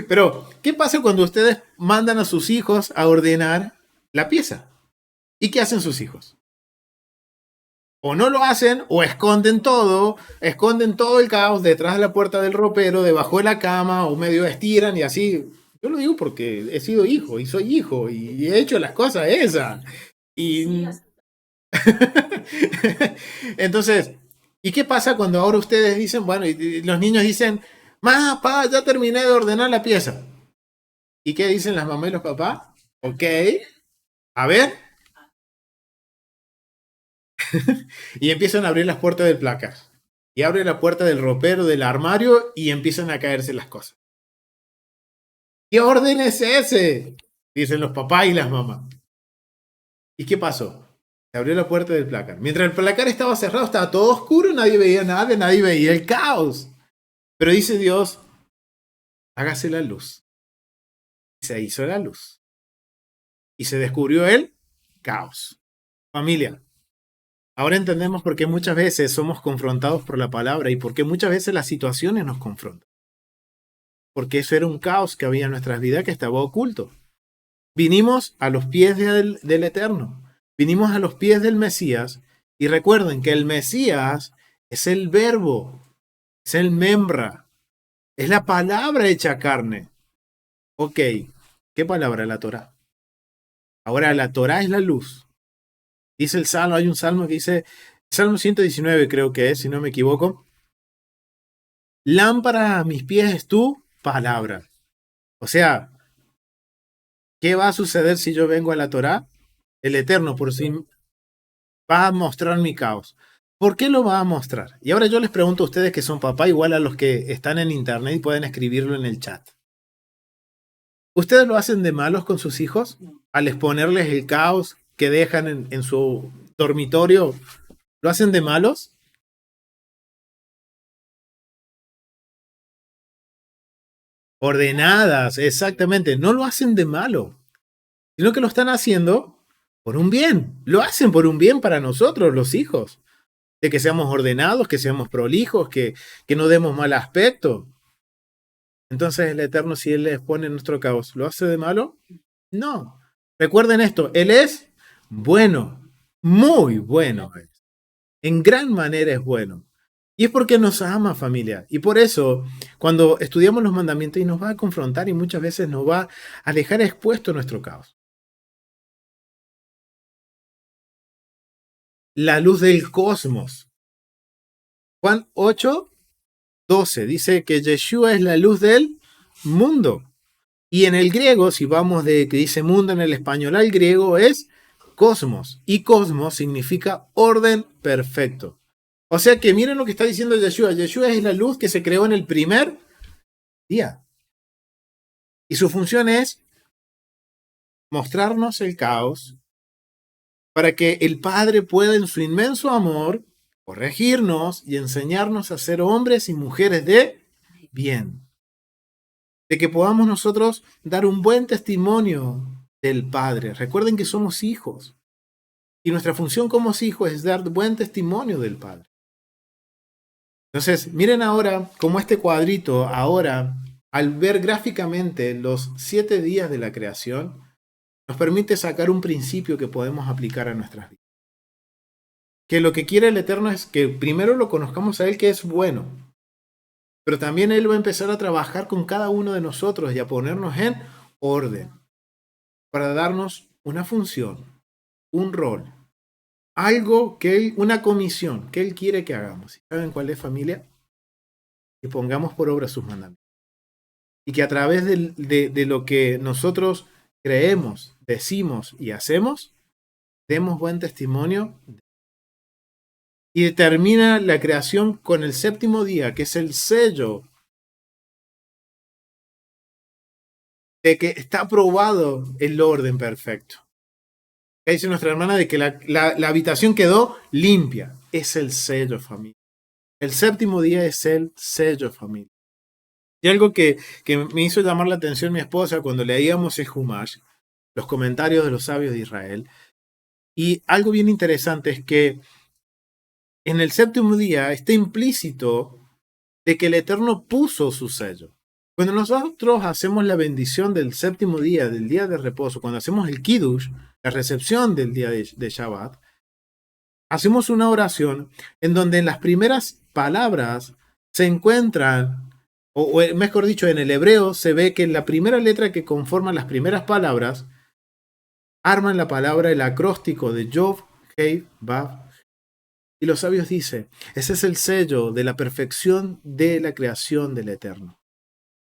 Pero, ¿qué pasa cuando ustedes mandan a sus hijos a ordenar la pieza? ¿Y qué hacen sus hijos? O no lo hacen, o esconden todo el caos detrás de la puerta del ropero, debajo de la cama, o medio estiran y así. Yo lo digo porque he sido hijo y soy hijo y he hecho las cosas esas. Y entonces, ¿y qué pasa cuando ahora ustedes dicen, bueno, y los niños dicen, ma, pa, ya terminé de ordenar la pieza? ¿Y qué dicen las mamás y los papás? Ok, a ver, y empiezan a abrir las puertas del placar. Y abre la puerta del ropero, del armario, y empiezan a caerse las cosas. ¿Qué orden es ese? Dicen los papás y las mamás. ¿Y qué pasó? Se abrió la puerta del placar. Mientras el placar estaba cerrado, estaba todo oscuro, nadie veía nada, nadie veía el caos. Pero dice Dios, hágase la luz. Y se hizo la luz. Y se descubrió el caos. Familia, ahora entendemos por qué muchas veces somos confrontados por la palabra y por qué muchas veces las situaciones nos confrontan. Porque eso era un caos que había en nuestras vidas que estaba oculto. Vinimos a los pies del Eterno, vinimos a los pies del Mesías, y recuerden que el Mesías es el verbo, es el membra, es la palabra hecha carne. Ok, ¿qué palabra? La Torá. Ahora la Torá es la luz. Dice el Salmo, hay un Salmo que dice, Salmo 119 creo que es, si no me equivoco, lámpara a mis pies es tu palabra. O sea, ¿qué va a suceder si yo vengo a la Torá? El Eterno por sí va a mostrar mi caos. ¿Por qué lo va a mostrar? Y ahora yo les pregunto a ustedes que son papá, igual a los que están en internet y pueden escribirlo en el chat. ¿Ustedes lo hacen de malos con sus hijos? Al exponerles el caos que dejan en su dormitorio, ¿lo hacen de malos? Ordenadas, exactamente. No lo hacen de malo, sino que lo están haciendo por un bien. Lo hacen por un bien para nosotros, los hijos. de que seamos ordenados, que seamos prolijos, que no demos mal aspecto. Entonces el Eterno, si Él les pone en nuestro caos, ¿lo hace de malo? No. Recuerden esto, Él es bueno, muy bueno. En gran manera es bueno. Y es porque nos ama, familia. Y por eso, cuando estudiamos los mandamientos, y nos va a confrontar y muchas veces nos va a dejar expuesto nuestro caos. La luz del cosmos. Juan 8:12 dice que Yeshua es la luz del mundo. Y en el griego, si vamos de que dice mundo en el español al griego, es cosmos. Y cosmos significa orden perfecto. O sea que miren lo que está diciendo Yeshua. Yeshua es la luz que se creó en el primer día. Y su función es mostrarnos el caos para que el Padre pueda en su inmenso amor corregirnos y enseñarnos a ser hombres y mujeres de bien. De que podamos nosotros dar un buen testimonio del Padre. Recuerden que somos hijos. Y nuestra función como hijos es dar buen testimonio del Padre. Entonces, miren ahora cómo este cuadrito, ahora, al ver gráficamente los 7 días de la creación, nos permite sacar un principio que podemos aplicar a nuestras vidas. Que lo que quiere el Eterno es que primero lo conozcamos a Él, que es bueno, pero también Él va a empezar a trabajar con cada uno de nosotros y a ponernos en orden para darnos una función, un rol, algo que Él, una comisión que Él quiere que hagamos. ¿Saben cuál es, familia? Que pongamos por obra sus mandamientos. Y que a través de lo que nosotros creemos, decimos y hacemos, demos buen testimonio. Y termina la creación con el séptimo día, que es el sello de que está aprobado el orden perfecto. Acá dice nuestra hermana de que la habitación quedó limpia. Es el sello, familia. El séptimo día es el sello, familia. Y algo que me hizo llamar la atención mi esposa cuando leíamos el Humash, los comentarios de los sabios de Israel, y algo bien interesante es que en el séptimo día está implícito de que el Eterno puso su sello. Cuando nosotros hacemos la bendición del séptimo día, del día de reposo, cuando hacemos el Kiddush, la recepción del día de Shabbat, hacemos una oración en donde en las primeras palabras se encuentran, o mejor dicho, en el hebreo se ve que la primera letra que conforma las primeras palabras arman la palabra, el acróstico de Yov, Hei, Vav. Y los sabios dicen, ese es el sello de la perfección de la creación del Eterno.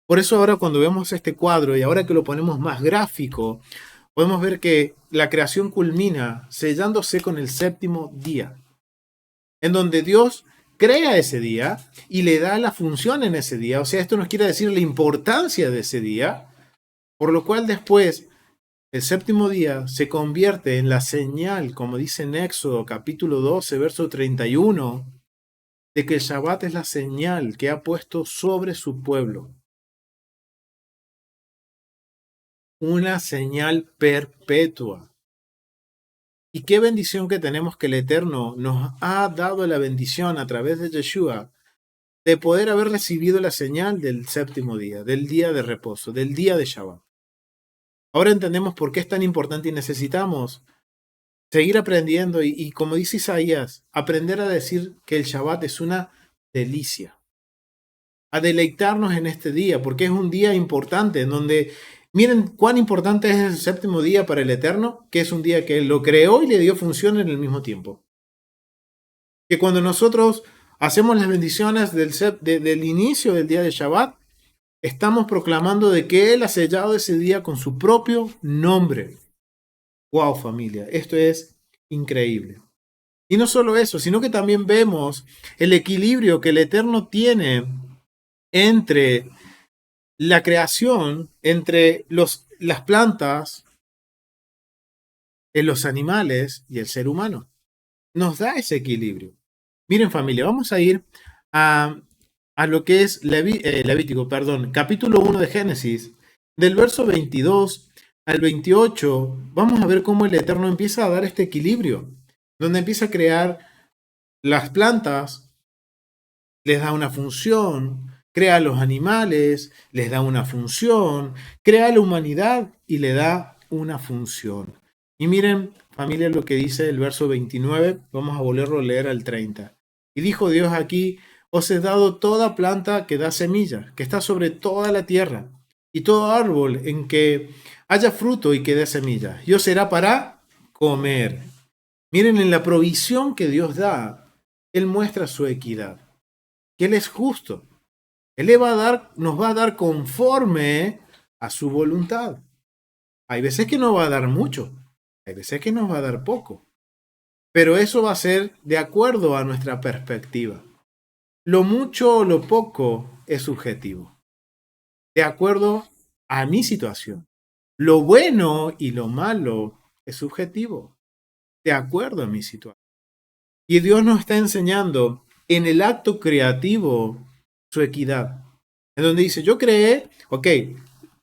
Por eso ahora cuando vemos este cuadro y ahora que lo ponemos más gráfico, podemos ver que la creación culmina sellándose con el séptimo día, en donde Dios crea ese día y le da la función en ese día. O sea, esto nos quiere decir la importancia de ese día, por lo cual después el séptimo día se convierte en la señal, como dice en Éxodo capítulo 12, verso 31, de que el Shabbat es la señal que ha puesto sobre su pueblo. Una señal perpetua. Y qué bendición que tenemos que el Eterno nos ha dado la bendición a través de Yeshua de poder haber recibido la señal del séptimo día, del día de reposo, del día de Shabbat. Ahora entendemos por qué es tan importante y necesitamos seguir aprendiendo y como dice Isaías, aprender a decir que el Shabbat es una delicia. A deleitarnos en este día, porque es un día importante en donde miren cuán importante es el séptimo día para el Eterno, que es un día que Él lo creó y le dio función en el mismo tiempo. Que cuando nosotros hacemos las bendiciones del inicio del día de Shabbat, estamos proclamando de que Él ha sellado ese día con su propio nombre. ¡Wow, familia! Esto es increíble. Y no solo eso, sino que también vemos el equilibrio que el Eterno tiene entre la creación, entre las plantas, los animales y el ser humano. Nos da ese equilibrio. Miren, familia, vamos a ir a lo que es Levítico, capítulo 1 de Génesis, del verso 22 al 28. Vamos a ver cómo el Eterno empieza a dar este equilibrio, donde empieza a crear Las plantas les da una función, crea a los animales, les da una función, crea a la humanidad y le da una función. Y miren, familia, lo que dice el verso 29, vamos a volverlo a leer al 30. Y dijo Dios aquí, os he dado toda planta que da semilla, que está sobre toda la tierra, y todo árbol en que haya fruto y que dé semilla, y os será para comer. Miren, en la provisión que Dios da, Él muestra su equidad, que Él es justo. Él nos va a dar conforme a su voluntad. Hay veces que nos va a dar mucho, hay veces que nos va a dar poco, pero eso va a ser de acuerdo a nuestra perspectiva. Lo mucho o lo poco es subjetivo, de acuerdo a mi situación. Lo bueno y lo malo es subjetivo, de acuerdo a mi situación. Y Dios nos está enseñando en el acto creativo su equidad. En donde dice, yo creé, ok,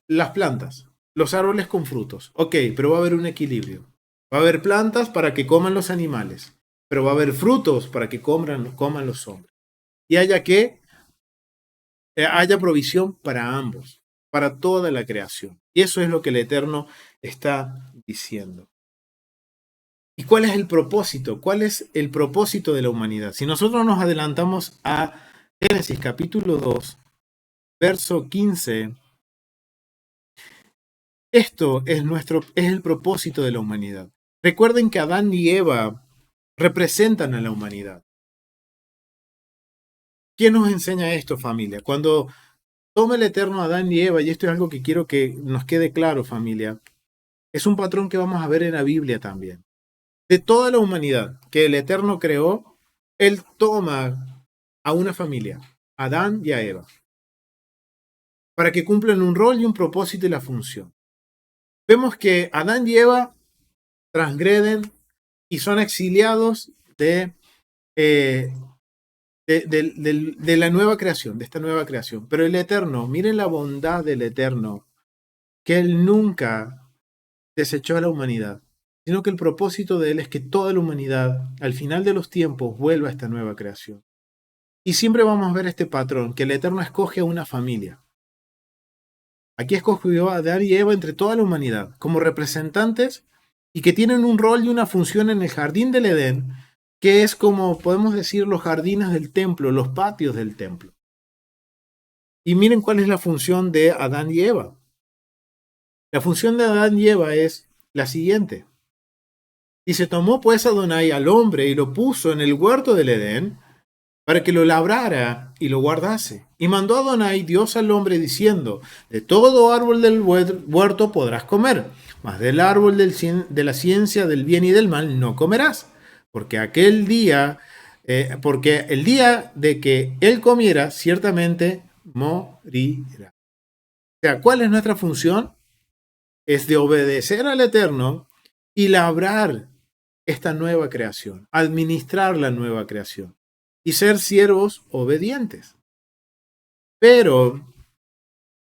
las plantas, los árboles con frutos, ok, pero va a haber un equilibrio. Va a haber plantas para que coman los animales, pero va a haber frutos para que coman los hombres. Y haya provisión para ambos, para toda la creación. Y eso es lo que el Eterno está diciendo. ¿Y cuál es el propósito? ¿Cuál es el propósito de la humanidad? Si nosotros nos adelantamos a Génesis capítulo 2, verso 15, esto es el propósito de la humanidad. Recuerden que Adán y Eva representan a la humanidad. ¿Quién nos enseña esto, familia? Cuando toma el Eterno a Adán y Eva, y esto es algo que quiero que nos quede claro, familia, es un patrón que vamos a ver en la Biblia también. De toda la humanidad que el Eterno creó, Él toma a una familia, a Adán y a Eva, para que cumplan un rol y un propósito y la función. Vemos que Adán y Eva transgreden y son exiliados eh, de la nueva creación, de esta nueva creación. Pero el Eterno, miren la bondad del Eterno, que Él nunca desechó a la humanidad, sino que el propósito de Él es que toda la humanidad, al final de los tiempos, vuelva a esta nueva creación. Y siempre vamos a ver este patrón, que el Eterno escoge a una familia. Aquí escogió a Adán y Eva entre toda la humanidad, como representantes y que tienen un rol y una función en el jardín del Edén, que es como podemos decir los jardines del templo, los patios del templo. Y miren cuál es la función de Adán y Eva. La función de Adán y Eva es la siguiente. Y se tomó pues Adonai al hombre y lo puso en el huerto del Edén para que lo labrara y lo guardase. Y mandó Adonai Dios al hombre diciendo, de todo árbol del huerto podrás comer, mas del árbol de la ciencia del bien y del mal no comerás, porque porque el día de que él comiera, ciertamente morirá. O sea, ¿cuál es nuestra función? Es de obedecer al Eterno y labrar esta nueva creación, administrar la nueva creación y ser siervos obedientes. Pero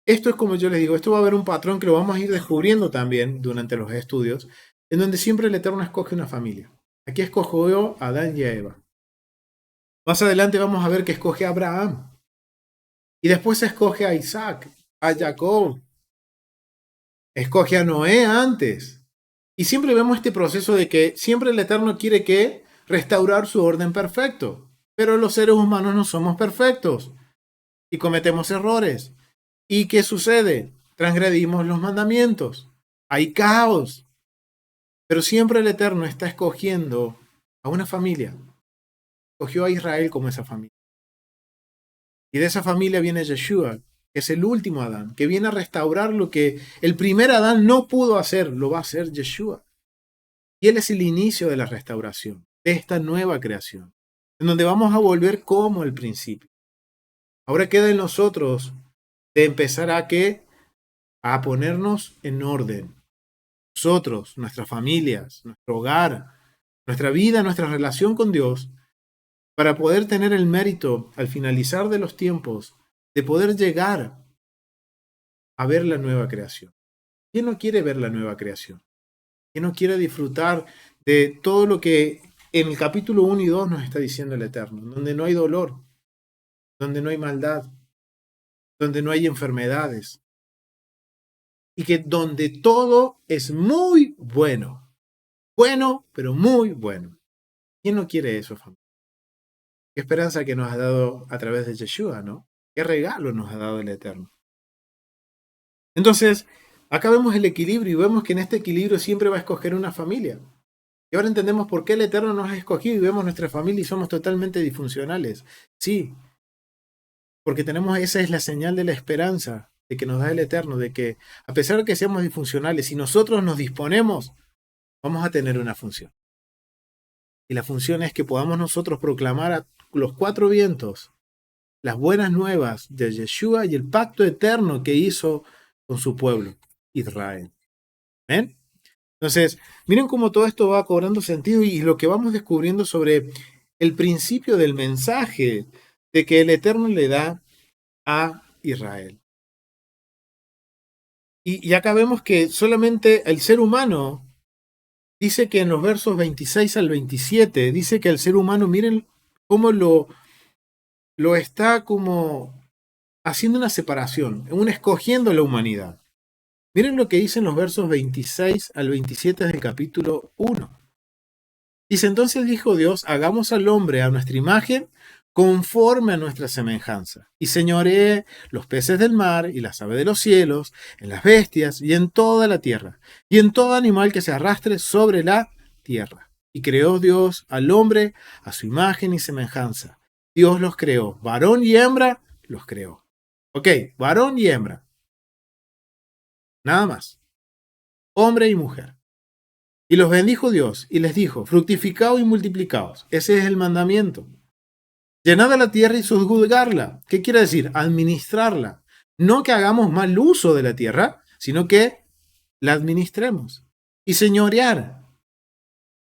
esto es como yo les digo, esto va a haber un patrón que lo vamos a ir descubriendo también durante los estudios, en donde siempre el Eterno escoge una familia. Aquí escogió a Adán y a Eva. Más adelante vamos a ver que escoge a Abraham. Y después escoge a Isaac, a Jacob. Escoge a Noé antes. Y siempre vemos este proceso de que siempre el Eterno quiere que restaurar su orden perfecto. Pero los seres humanos no somos perfectos y cometemos errores. ¿Y qué sucede? Transgredimos los mandamientos. Hay caos. Pero siempre el Eterno está escogiendo a una familia. Escogió a Israel como esa familia. Y de esa familia viene Yeshua, que es el último Adán, que viene a restaurar lo que el primer Adán no pudo hacer, lo va a hacer Yeshua. Y Él es el inicio de la restauración, de esta nueva creación, en donde vamos a volver como al principio. Ahora queda en nosotros de empezar a ponernos en orden. Nosotros, nuestras familias, nuestro hogar, nuestra vida, nuestra relación con Dios, para poder tener el mérito al finalizar de los tiempos de poder llegar a ver la nueva creación. ¿Quién no quiere ver la nueva creación? ¿Quién no quiere disfrutar de todo lo que en el capítulo 1 y 2 nos está diciendo el Eterno, donde no hay dolor, donde no hay maldad, donde no hay enfermedades, y que donde todo es muy bueno. Bueno, pero muy bueno. ¿Quién no quiere eso, familia? Qué esperanza que nos ha dado a través de Yeshua, ¿no? Qué regalo nos ha dado el Eterno. Entonces, acá vemos el equilibrio y vemos que en este equilibrio siempre va a escoger una familia. Y ahora entendemos por qué el Eterno nos ha escogido y vemos nuestra familia y somos totalmente disfuncionales. Sí, porque esa es la señal de la esperanza de que nos da el Eterno, de que a pesar de que seamos disfuncionales, si nosotros nos disponemos, vamos a tener una función. Y la función es que podamos nosotros proclamar a los cuatro vientos las buenas nuevas de Yeshua y el pacto eterno que hizo con su pueblo, Israel. ¿Ven? Entonces, miren cómo todo esto va cobrando sentido y lo que vamos descubriendo sobre el principio del mensaje de que el Eterno le da a Israel. Y acá vemos que solamente el ser humano, dice que en los versos 26 al 27, dice que el ser humano, miren cómo lo está como haciendo una separación, escogiendo la humanidad. Miren lo que dicen los versos 26 al 27 del capítulo 1. Dice, entonces dijo Dios, hagamos al hombre a nuestra imagen, conforme a nuestra semejanza, y señoree los peces del mar y las aves de los cielos, en las bestias y en toda la tierra, y en todo animal que se arrastre sobre la tierra. Y creó Dios al hombre a su imagen y semejanza. Dios los creó, varón y hembra los creó. Ok, varón y hembra. Nada más. Hombre y mujer. Y los bendijo Dios y les dijo, fructificaos y multiplicaos. Ese es el mandamiento. Llenad la tierra y sojuzgarla. ¿Qué quiere decir? Administrarla. No que hagamos mal uso de la tierra, sino que la administremos. Y señorear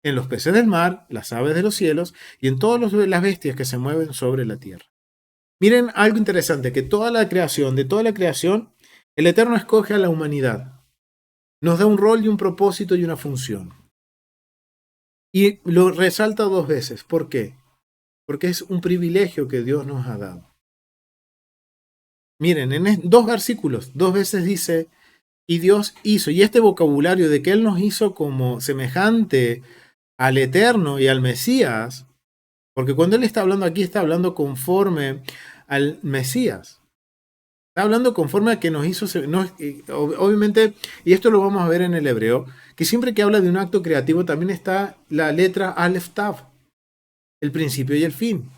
en los peces del mar, las aves de los cielos y en todas las bestias que se mueven sobre la tierra. Miren algo interesante, que de toda la creación, el Eterno escoge a la humanidad. Nos da un rol y un propósito y una función. Y lo resalta dos veces. ¿Por qué? Porque es un privilegio que Dios nos ha dado. Miren, en dos versículos, dos veces dice, y Dios hizo, y este vocabulario de que Él nos hizo como semejante al Eterno y al Mesías, porque cuando Él está hablando aquí, está hablando conforme al Mesías. Está hablando conforme a que nos hizo, obviamente, y esto lo vamos a ver en el hebreo, que siempre que habla de un acto creativo también está la letra Aleph Tav, el principio y el fin,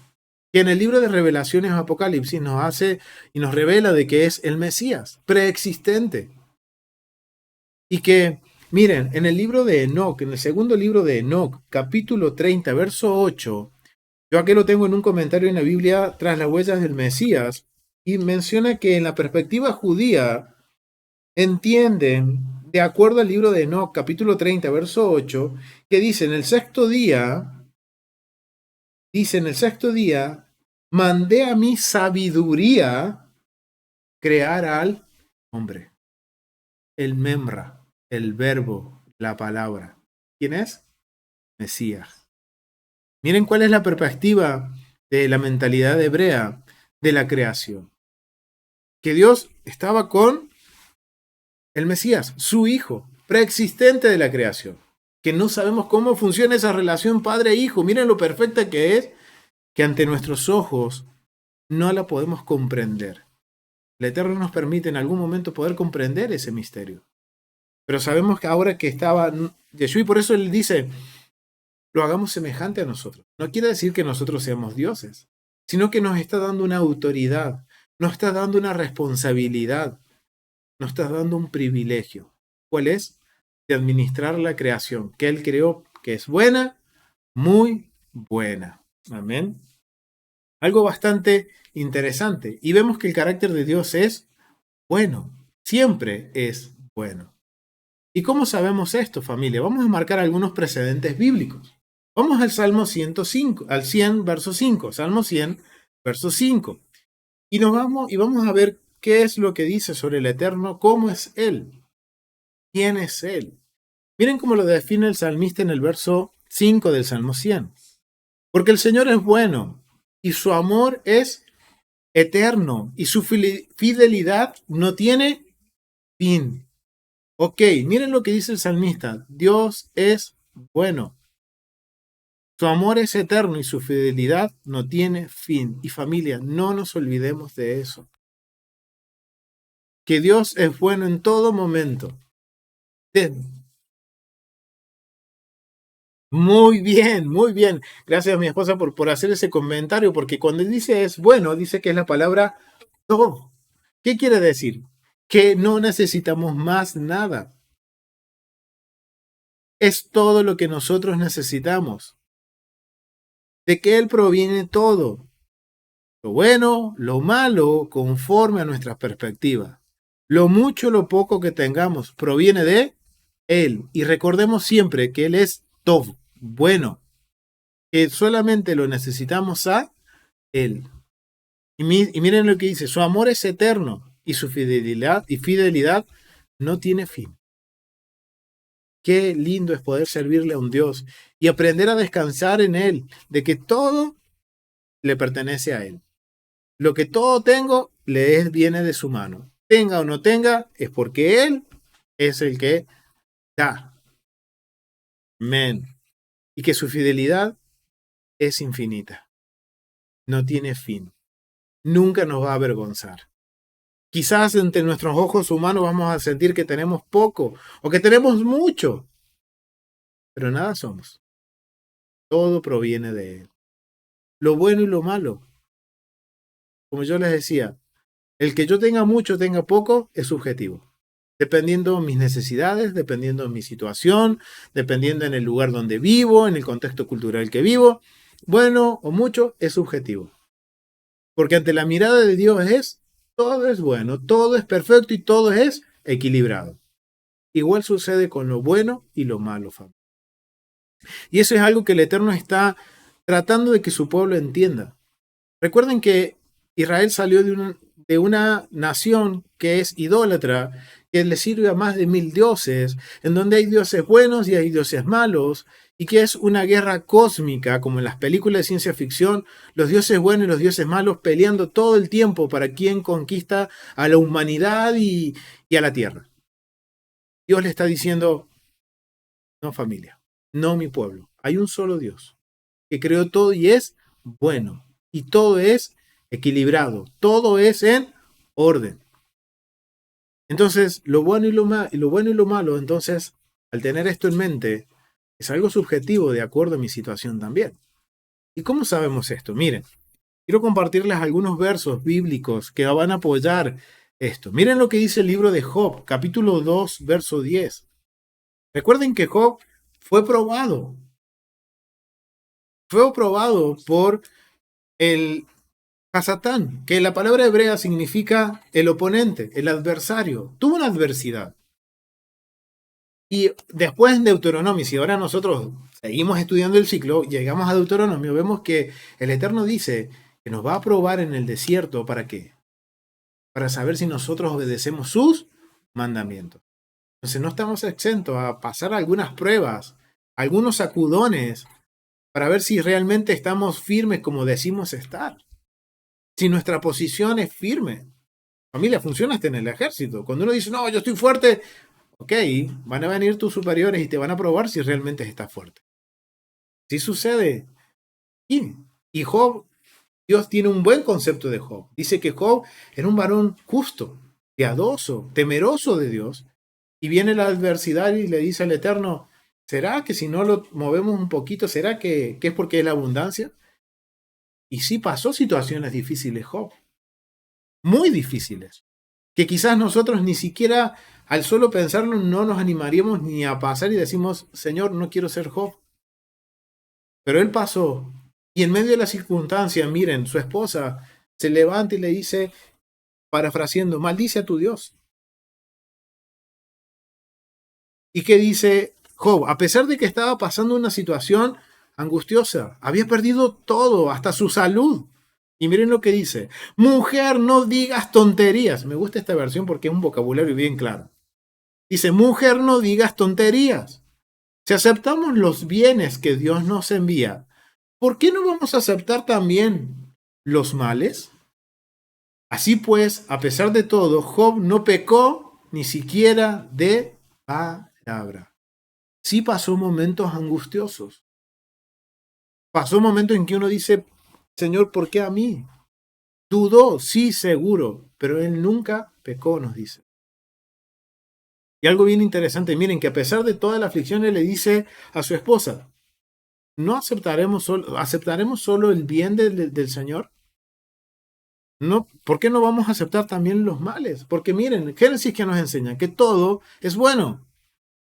que en el libro de Revelaciones o Apocalipsis nos hace y nos revela de que es el Mesías, preexistente. Y que, miren, en el libro de Enoc, en el segundo libro de Enoc, capítulo 30, verso 8, yo aquí lo tengo en un comentario en la Biblia, Tras las huellas del Mesías, y menciona que en la perspectiva judía entienden, de acuerdo al libro de Enoc, capítulo 30, verso 8, que dice, en el sexto día, mandé a mi sabiduría crear al hombre. El memra, el verbo, la palabra. ¿Quién es? Mesías. Miren cuál es la perspectiva de la mentalidad hebrea de la creación. Que Dios estaba con el Mesías, su hijo, preexistente de la creación. Que no sabemos cómo funciona esa relación padre-hijo. Miren lo perfecta que es, que ante nuestros ojos no la podemos comprender. El Eterno nos permite en algún momento poder comprender ese misterio. Pero sabemos que ahora que estaba Yeshua, y por eso Él dice, lo hagamos semejante a nosotros. No quiere decir que nosotros seamos dioses, sino que nos está dando una autoridad, nos está dando una responsabilidad, nos está dando un privilegio. ¿Cuál es? De administrar la creación que Él creó, que es buena, muy buena. Amén. Algo bastante interesante. Y vemos que el carácter de Dios es bueno, siempre es bueno. ¿Y cómo sabemos esto, familia? Vamos a marcar algunos precedentes bíblicos. Vamos al Salmo 105, al 100, verso 5. Salmo 100, verso 5. Y vamos a ver qué es lo que dice sobre el Eterno, cómo es Él, quién es Él. Miren cómo lo define el salmista en el verso 5 del Salmo 100. Porque el Señor es bueno y su amor es eterno y su fidelidad no tiene fin. Ok, miren lo que dice el salmista. Dios es bueno. Su amor es eterno y su fidelidad no tiene fin. Y familia, no nos olvidemos de eso. Que Dios es bueno en todo momento. Muy bien, muy bien. Gracias a mi esposa por hacer ese comentario, porque cuando dice es bueno, dice que es la palabra todo. ¿Qué quiere decir? Que no necesitamos más nada. Es todo lo que nosotros necesitamos. De que Él proviene todo. Lo bueno, lo malo, conforme a nuestras perspectivas. Lo mucho, lo poco que tengamos, proviene de Él. Y recordemos siempre que Él es todo, bueno, que solamente lo necesitamos a Él. Y miren lo que dice, su amor es eterno y su fidelidad no tiene fin. Qué lindo es poder servirle a un Dios y aprender a descansar en Él, de que todo le pertenece a Él. Lo que todo tengo viene de su mano. Tenga o no tenga, es porque Él es el que da. Amén. Y que su fidelidad es infinita. No tiene fin. Nunca nos va a avergonzar. Quizás entre nuestros ojos humanos vamos a sentir que tenemos poco o que tenemos mucho, pero nada somos. Todo proviene de Él. Lo bueno y lo malo. Como yo les decía, el que yo tenga mucho, tenga poco, es subjetivo. Dependiendo de mis necesidades, dependiendo de mi situación, dependiendo en el lugar donde vivo, en el contexto cultural que vivo, bueno o mucho, es subjetivo. Porque ante la mirada de Dios todo es bueno, todo es perfecto y todo es equilibrado. Igual sucede con lo bueno y lo malo, familia. Y eso es algo que el Eterno está tratando de que su pueblo entienda. Recuerden que Israel salió de una nación que es idólatra, que le sirve a más de 1000 dioses, en donde hay dioses buenos y hay dioses malos, y que es una guerra cósmica, como en las películas de ciencia ficción, los dioses buenos y los dioses malos peleando todo el tiempo para quien conquista a la humanidad y a la tierra. Dios le está diciendo, no familia, no mi pueblo, hay un solo Dios que creó todo y es bueno, y todo es equilibrado, todo es en orden. Entonces, lo bueno y lo malo, entonces, al tener esto en mente, es algo subjetivo de acuerdo a mi situación también. ¿Y cómo sabemos esto? Miren, quiero compartirles algunos versos bíblicos que van a apoyar esto. Miren lo que dice el libro de Job, capítulo 2, verso 10. Recuerden que Job fue probado por el Hasatán, que la palabra hebrea significa el oponente, el adversario. Tuvo una adversidad. Y después en Deuteronomio, si ahora nosotros seguimos estudiando el ciclo, llegamos a Deuteronomio, vemos que el Eterno dice que nos va a probar en el desierto. ¿Para qué? Para saber si nosotros obedecemos sus mandamientos. Entonces no estamos exentos a pasar algunas pruebas, algunos sacudones, para ver si realmente estamos firmes como decimos estar. Si nuestra posición es firme. Familia, funciona hasta en el ejército. Cuando uno dice, no, yo estoy fuerte, ok, van a venir tus superiores y te van a probar si realmente estás fuerte. Si sucede. Y Job, Dios tiene un buen concepto de Job. Dice que Job era un varón justo, piadoso, temeroso de Dios. Y viene la adversidad y le dice al Eterno, ¿será que si no lo movemos un poquito, será que es porque es la abundancia? Y sí pasó situaciones difíciles Job, muy difíciles, que quizás nosotros ni siquiera al solo pensarlo no nos animaríamos ni a pasar y decimos, Señor, no quiero ser Job. Pero él pasó y en medio de la circunstancia, miren, su esposa se levanta y le dice, parafraseando, maldice a tu Dios. ¿Y qué dice Job? A pesar de que estaba pasando una situación angustiosa, había perdido todo, hasta su salud. Y miren lo que dice, mujer, no digas tonterías. Me gusta esta versión porque es un vocabulario bien claro. Dice, mujer, no digas tonterías. Si aceptamos los bienes que Dios nos envía, ¿por qué no vamos a aceptar también los males? Así pues, a pesar de todo, Job no pecó ni siquiera de palabra. Sí pasó momentos angustiosos. Pasó momentos en que uno dice, Señor, ¿por qué a mí? Dudó, sí, seguro, pero él nunca pecó, nos dice. Y algo bien interesante, miren que a pesar de toda la aflicción, él le dice a su esposa, ¿no aceptaremos solo el bien del Señor? No, ¿por qué no vamos a aceptar también los males? Porque miren, Génesis que nos enseña que todo es bueno,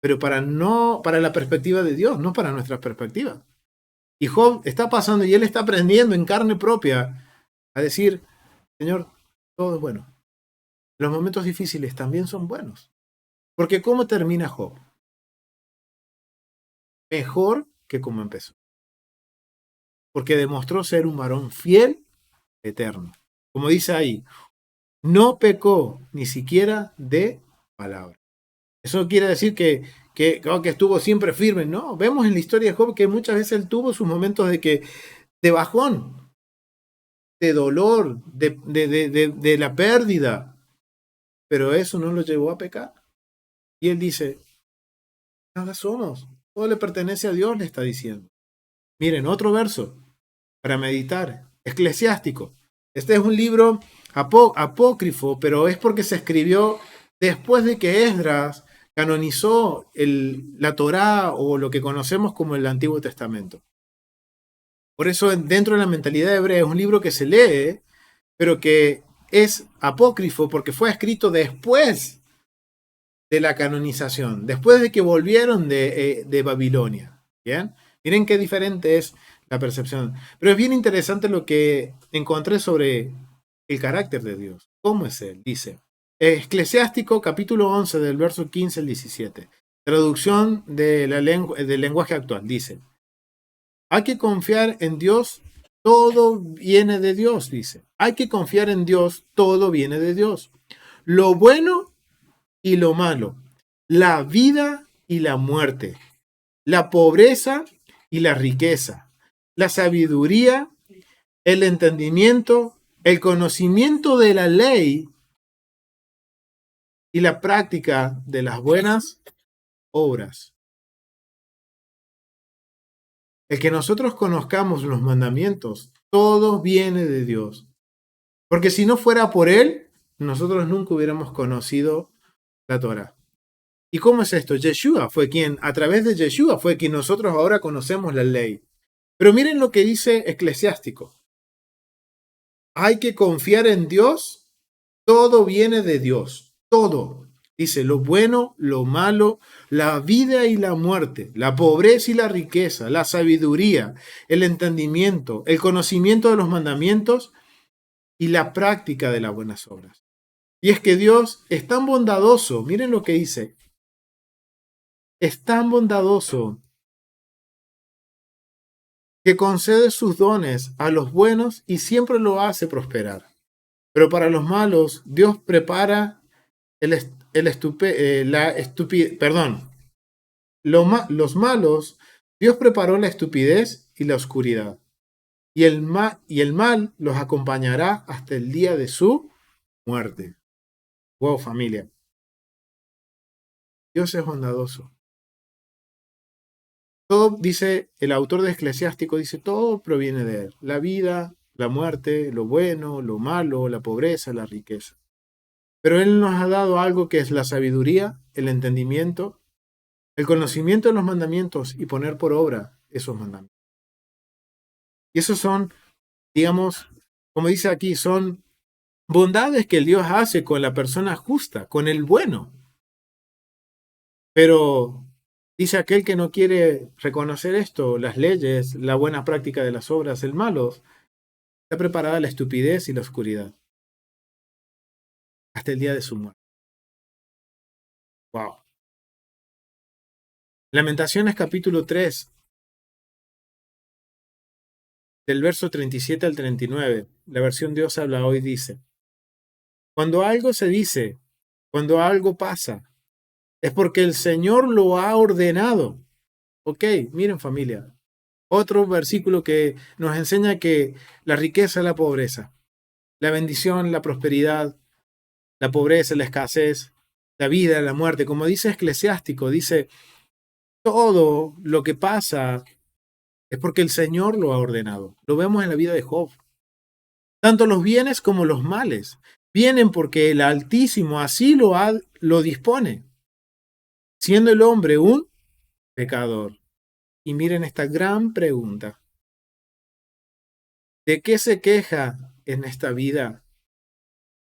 pero para la perspectiva de Dios, no para nuestra perspectiva. Y Job está pasando y él está aprendiendo en carne propia a decir, Señor, todo es bueno. Los momentos difíciles también son buenos. Porque ¿cómo termina Job? Mejor que como empezó. Porque demostró ser un varón fiel, eterno. Como dice ahí, no pecó ni siquiera de palabra. Eso quiere decir que estuvo siempre firme. No, vemos en la historia de Job que muchas veces él tuvo sus momentos de bajón, de dolor, de la pérdida, pero eso no lo llevó a pecar. Y él dice, nada somos, todo le pertenece a Dios, le está diciendo. Miren, otro verso para meditar, Eclesiástico. Este es un libro apócrifo, pero es porque se escribió después de que Esdras canonizó la Torá o lo que conocemos como el Antiguo Testamento. Por eso dentro de la mentalidad hebrea es un libro que se lee, pero que es apócrifo porque fue escrito después de la canonización, después de que volvieron de Babilonia. ¿Bien? Miren qué diferente es la percepción. Pero es bien interesante lo que encontré sobre el carácter de Dios. ¿Cómo es Él? Dice, Eclesiástico capítulo 11 del verso 15 al 17. Traducción del lenguaje actual. Dice, hay que confiar en Dios, todo viene de Dios, dice. Hay que confiar en Dios, todo viene de Dios. Lo bueno y lo malo, la vida y la muerte, la pobreza y la riqueza, la sabiduría, el entendimiento, el conocimiento de la ley y la práctica de las buenas obras. El que nosotros conozcamos los mandamientos, todo viene de Dios. Porque si no fuera por Él, nosotros nunca hubiéramos conocido la Torah. ¿Y cómo es esto? Yeshua fue quien, a través de Yeshua fue quien nosotros ahora conocemos la ley. Pero miren lo que dice Eclesiástico. Hay que confiar en Dios, todo viene de Dios, todo. Dice lo bueno, lo malo, la vida y la muerte, la pobreza y la riqueza, la sabiduría, el entendimiento, el conocimiento de los mandamientos y la práctica de las buenas obras. Y es que Dios es tan bondadoso, miren lo que dice, es tan bondadoso que concede sus dones a los buenos y siempre lo hace prosperar. Pero para los malos, Dios prepara los malos, Dios preparó la estupidez y la oscuridad. Y el mal los acompañará hasta el día de su muerte. Wow, familia. Dios es bondadoso. Todo, dice el autor de Eclesiástico, dice, todo proviene de Él. La vida, la muerte, lo bueno, lo malo, la pobreza, la riqueza. Pero Él nos ha dado algo que es la sabiduría, el entendimiento, el conocimiento de los mandamientos y poner por obra esos mandamientos. Y esos son, digamos, como dice aquí, son bondades que el Dios hace con la persona justa, con el bueno. Pero dice aquel que no quiere reconocer esto, las leyes, la buena práctica de las obras, el malo, está preparada la estupidez y la oscuridad. Hasta el día de su muerte. Wow. Lamentaciones capítulo 3, del verso 37 al 39. La versión Dios habla hoy dice, cuando algo se dice, cuando algo pasa, es porque el Señor lo ha ordenado. Ok, miren familia, Otro versículo que nos enseña que la riqueza es la pobreza, la bendición, la prosperidad, la pobreza, la escasez, la vida, la muerte. Como dice Eclesiástico, dice, todo lo que pasa es porque el Señor lo ha ordenado. Lo vemos en la vida de Job. Tanto los bienes como los males vienen porque el Altísimo así lo dispone, siendo el hombre un pecador. Y miren esta gran pregunta. ¿De qué se queja en esta vida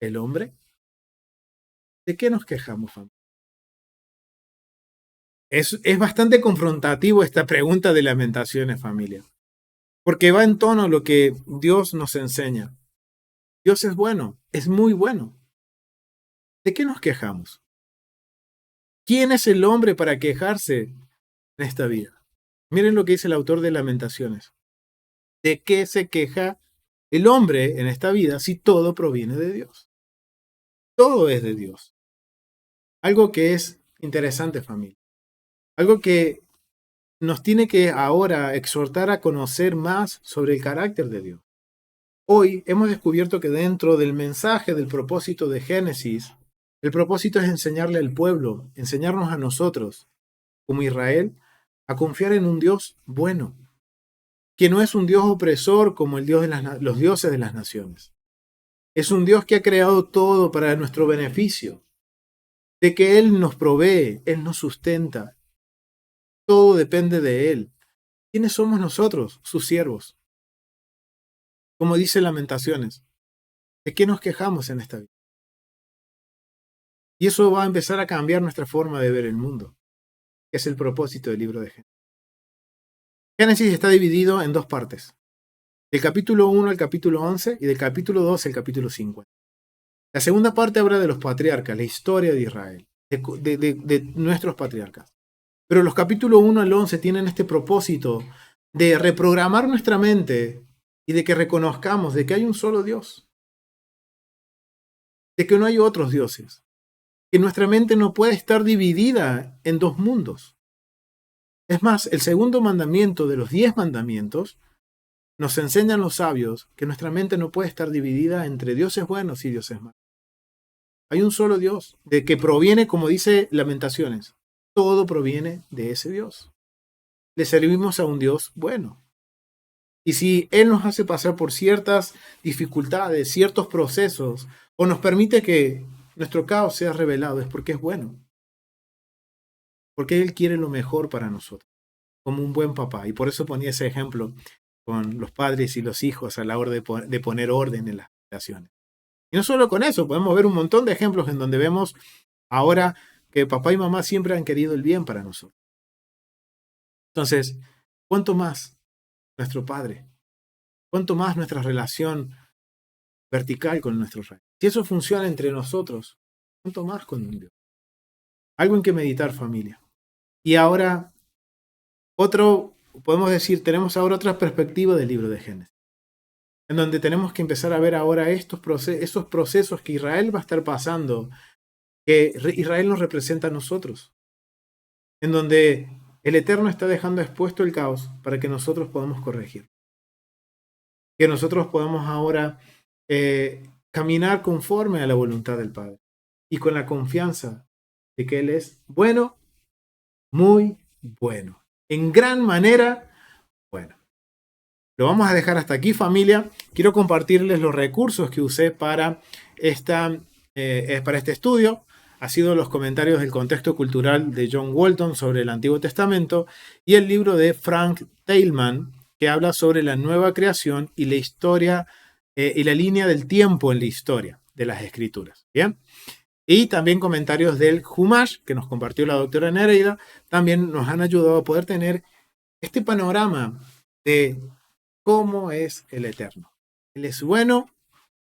el hombre? ¿De qué nos quejamos, familia? Es bastante confrontativo esta pregunta de Lamentaciones, familia, porque va en tono a lo que Dios nos enseña. Dios es bueno, es muy bueno. ¿De qué nos quejamos? ¿Quién es el hombre para quejarse en esta vida? Miren lo que dice el autor de Lamentaciones. ¿De qué se queja el hombre en esta vida si todo proviene de Dios? Todo es de Dios. Algo que es interesante, familia. Algo que nos tiene que ahora exhortar a conocer más sobre el carácter de Dios. Hoy hemos descubierto que dentro del mensaje del propósito de Génesis, el propósito es enseñarle al pueblo, enseñarnos a nosotros, como Israel, a confiar en un Dios bueno, que no es un Dios opresor como el Dios de los dioses de las naciones. Es un Dios que ha creado todo para nuestro beneficio, de que Él nos provee, Él nos sustenta. Todo depende de Él. ¿Quiénes somos nosotros, sus siervos? Como dice Lamentaciones, ¿de qué nos quejamos en esta vida? Y eso va a empezar a cambiar nuestra forma de ver el mundo, que es el propósito del libro de Génesis. Génesis está dividido en dos partes, del capítulo 1 al capítulo 11 y del capítulo 12 al capítulo 50. La segunda parte habla de los patriarcas, la historia de Israel, de nuestros patriarcas. Pero los capítulos 1 al 11 tienen este propósito de reprogramar nuestra mente y de que reconozcamos de que hay un solo Dios, de que no hay otros dioses, que nuestra mente no puede estar dividida en dos mundos. Es más, el segundo mandamiento de los 10 mandamientos nos enseñan los sabios que nuestra mente no puede estar dividida entre dioses buenos y dioses malos. Hay un solo Dios, de que proviene, como dice Lamentaciones, todo proviene de ese Dios. Le servimos a un Dios bueno. Y si Él nos hace pasar por ciertas dificultades, ciertos procesos, o nos permite que nuestro caos sea revelado, es porque es bueno. Porque Él quiere lo mejor para nosotros, como un buen papá. Y por eso ponía ese ejemplo con los padres y los hijos a la hora de poner orden en las relaciones. Y no solo con eso, podemos ver un montón de ejemplos en donde vemos ahora que papá y mamá siempre han querido el bien para nosotros. Entonces, ¿cuánto más nuestro Padre? ¿Cuánto más nuestra relación vertical con nuestro Rey? Si eso funciona entre nosotros, ¿cuánto más con Dios? Algo en que meditar, familia. Y ahora, podemos decir, tenemos ahora otra perspectiva del libro de Génesis, en donde tenemos que empezar a ver ahora esos procesos que Israel va a estar pasando, que Israel nos representa a nosotros, en donde el Eterno está dejando expuesto el caos para que nosotros podamos corregir. Que nosotros podamos ahora caminar conforme a la voluntad del Padre y con la confianza de que Él es bueno, muy bueno, en gran manera bueno. Lo vamos a dejar hasta aquí, familia. Quiero compartirles los recursos que usé para este estudio. Ha sido los comentarios del contexto cultural de John Walton sobre el Antiguo Testamento y el libro de Frank Teilman, que habla sobre la nueva creación y la historia y la línea del tiempo en la historia de las Escrituras. ¿Bien? Y también comentarios del Humash, que nos compartió la doctora Nereida, también nos han ayudado a poder tener este panorama de cómo es el Eterno. Él es bueno,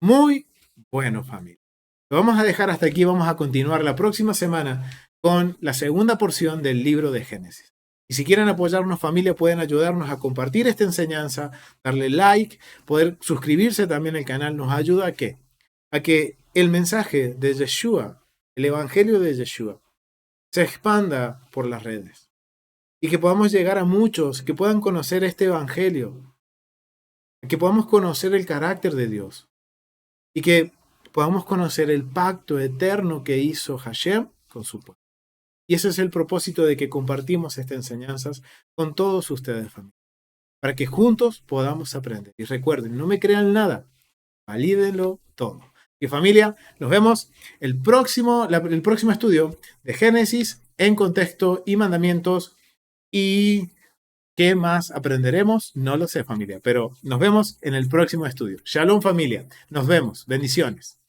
muy bueno, familia. Lo vamos a dejar hasta aquí, vamos a continuar la próxima semana con la segunda porción del libro de Génesis. Y si quieren apoyarnos, familia, pueden ayudarnos a compartir esta enseñanza, darle like, poder suscribirse también al canal. ¿Nos ayuda a qué? A que el mensaje de Yeshua, el evangelio de Yeshua, se expanda por las redes. y que podamos llegar a muchos que puedan conocer este evangelio, que podamos conocer el carácter de Dios y que podamos conocer el pacto eterno que hizo Hashem con su pueblo. Y ese es el propósito de que compartimos estas enseñanzas con todos ustedes, familia, para que juntos podamos aprender. Y recuerden, no me crean nada, valídenlo todo. Y familia, nos vemos el próximo estudio de Génesis en contexto y mandamientos. ¿Y qué más aprenderemos? No lo sé, familia, pero nos vemos en el próximo estudio. Shalom, familia. Nos vemos. Bendiciones.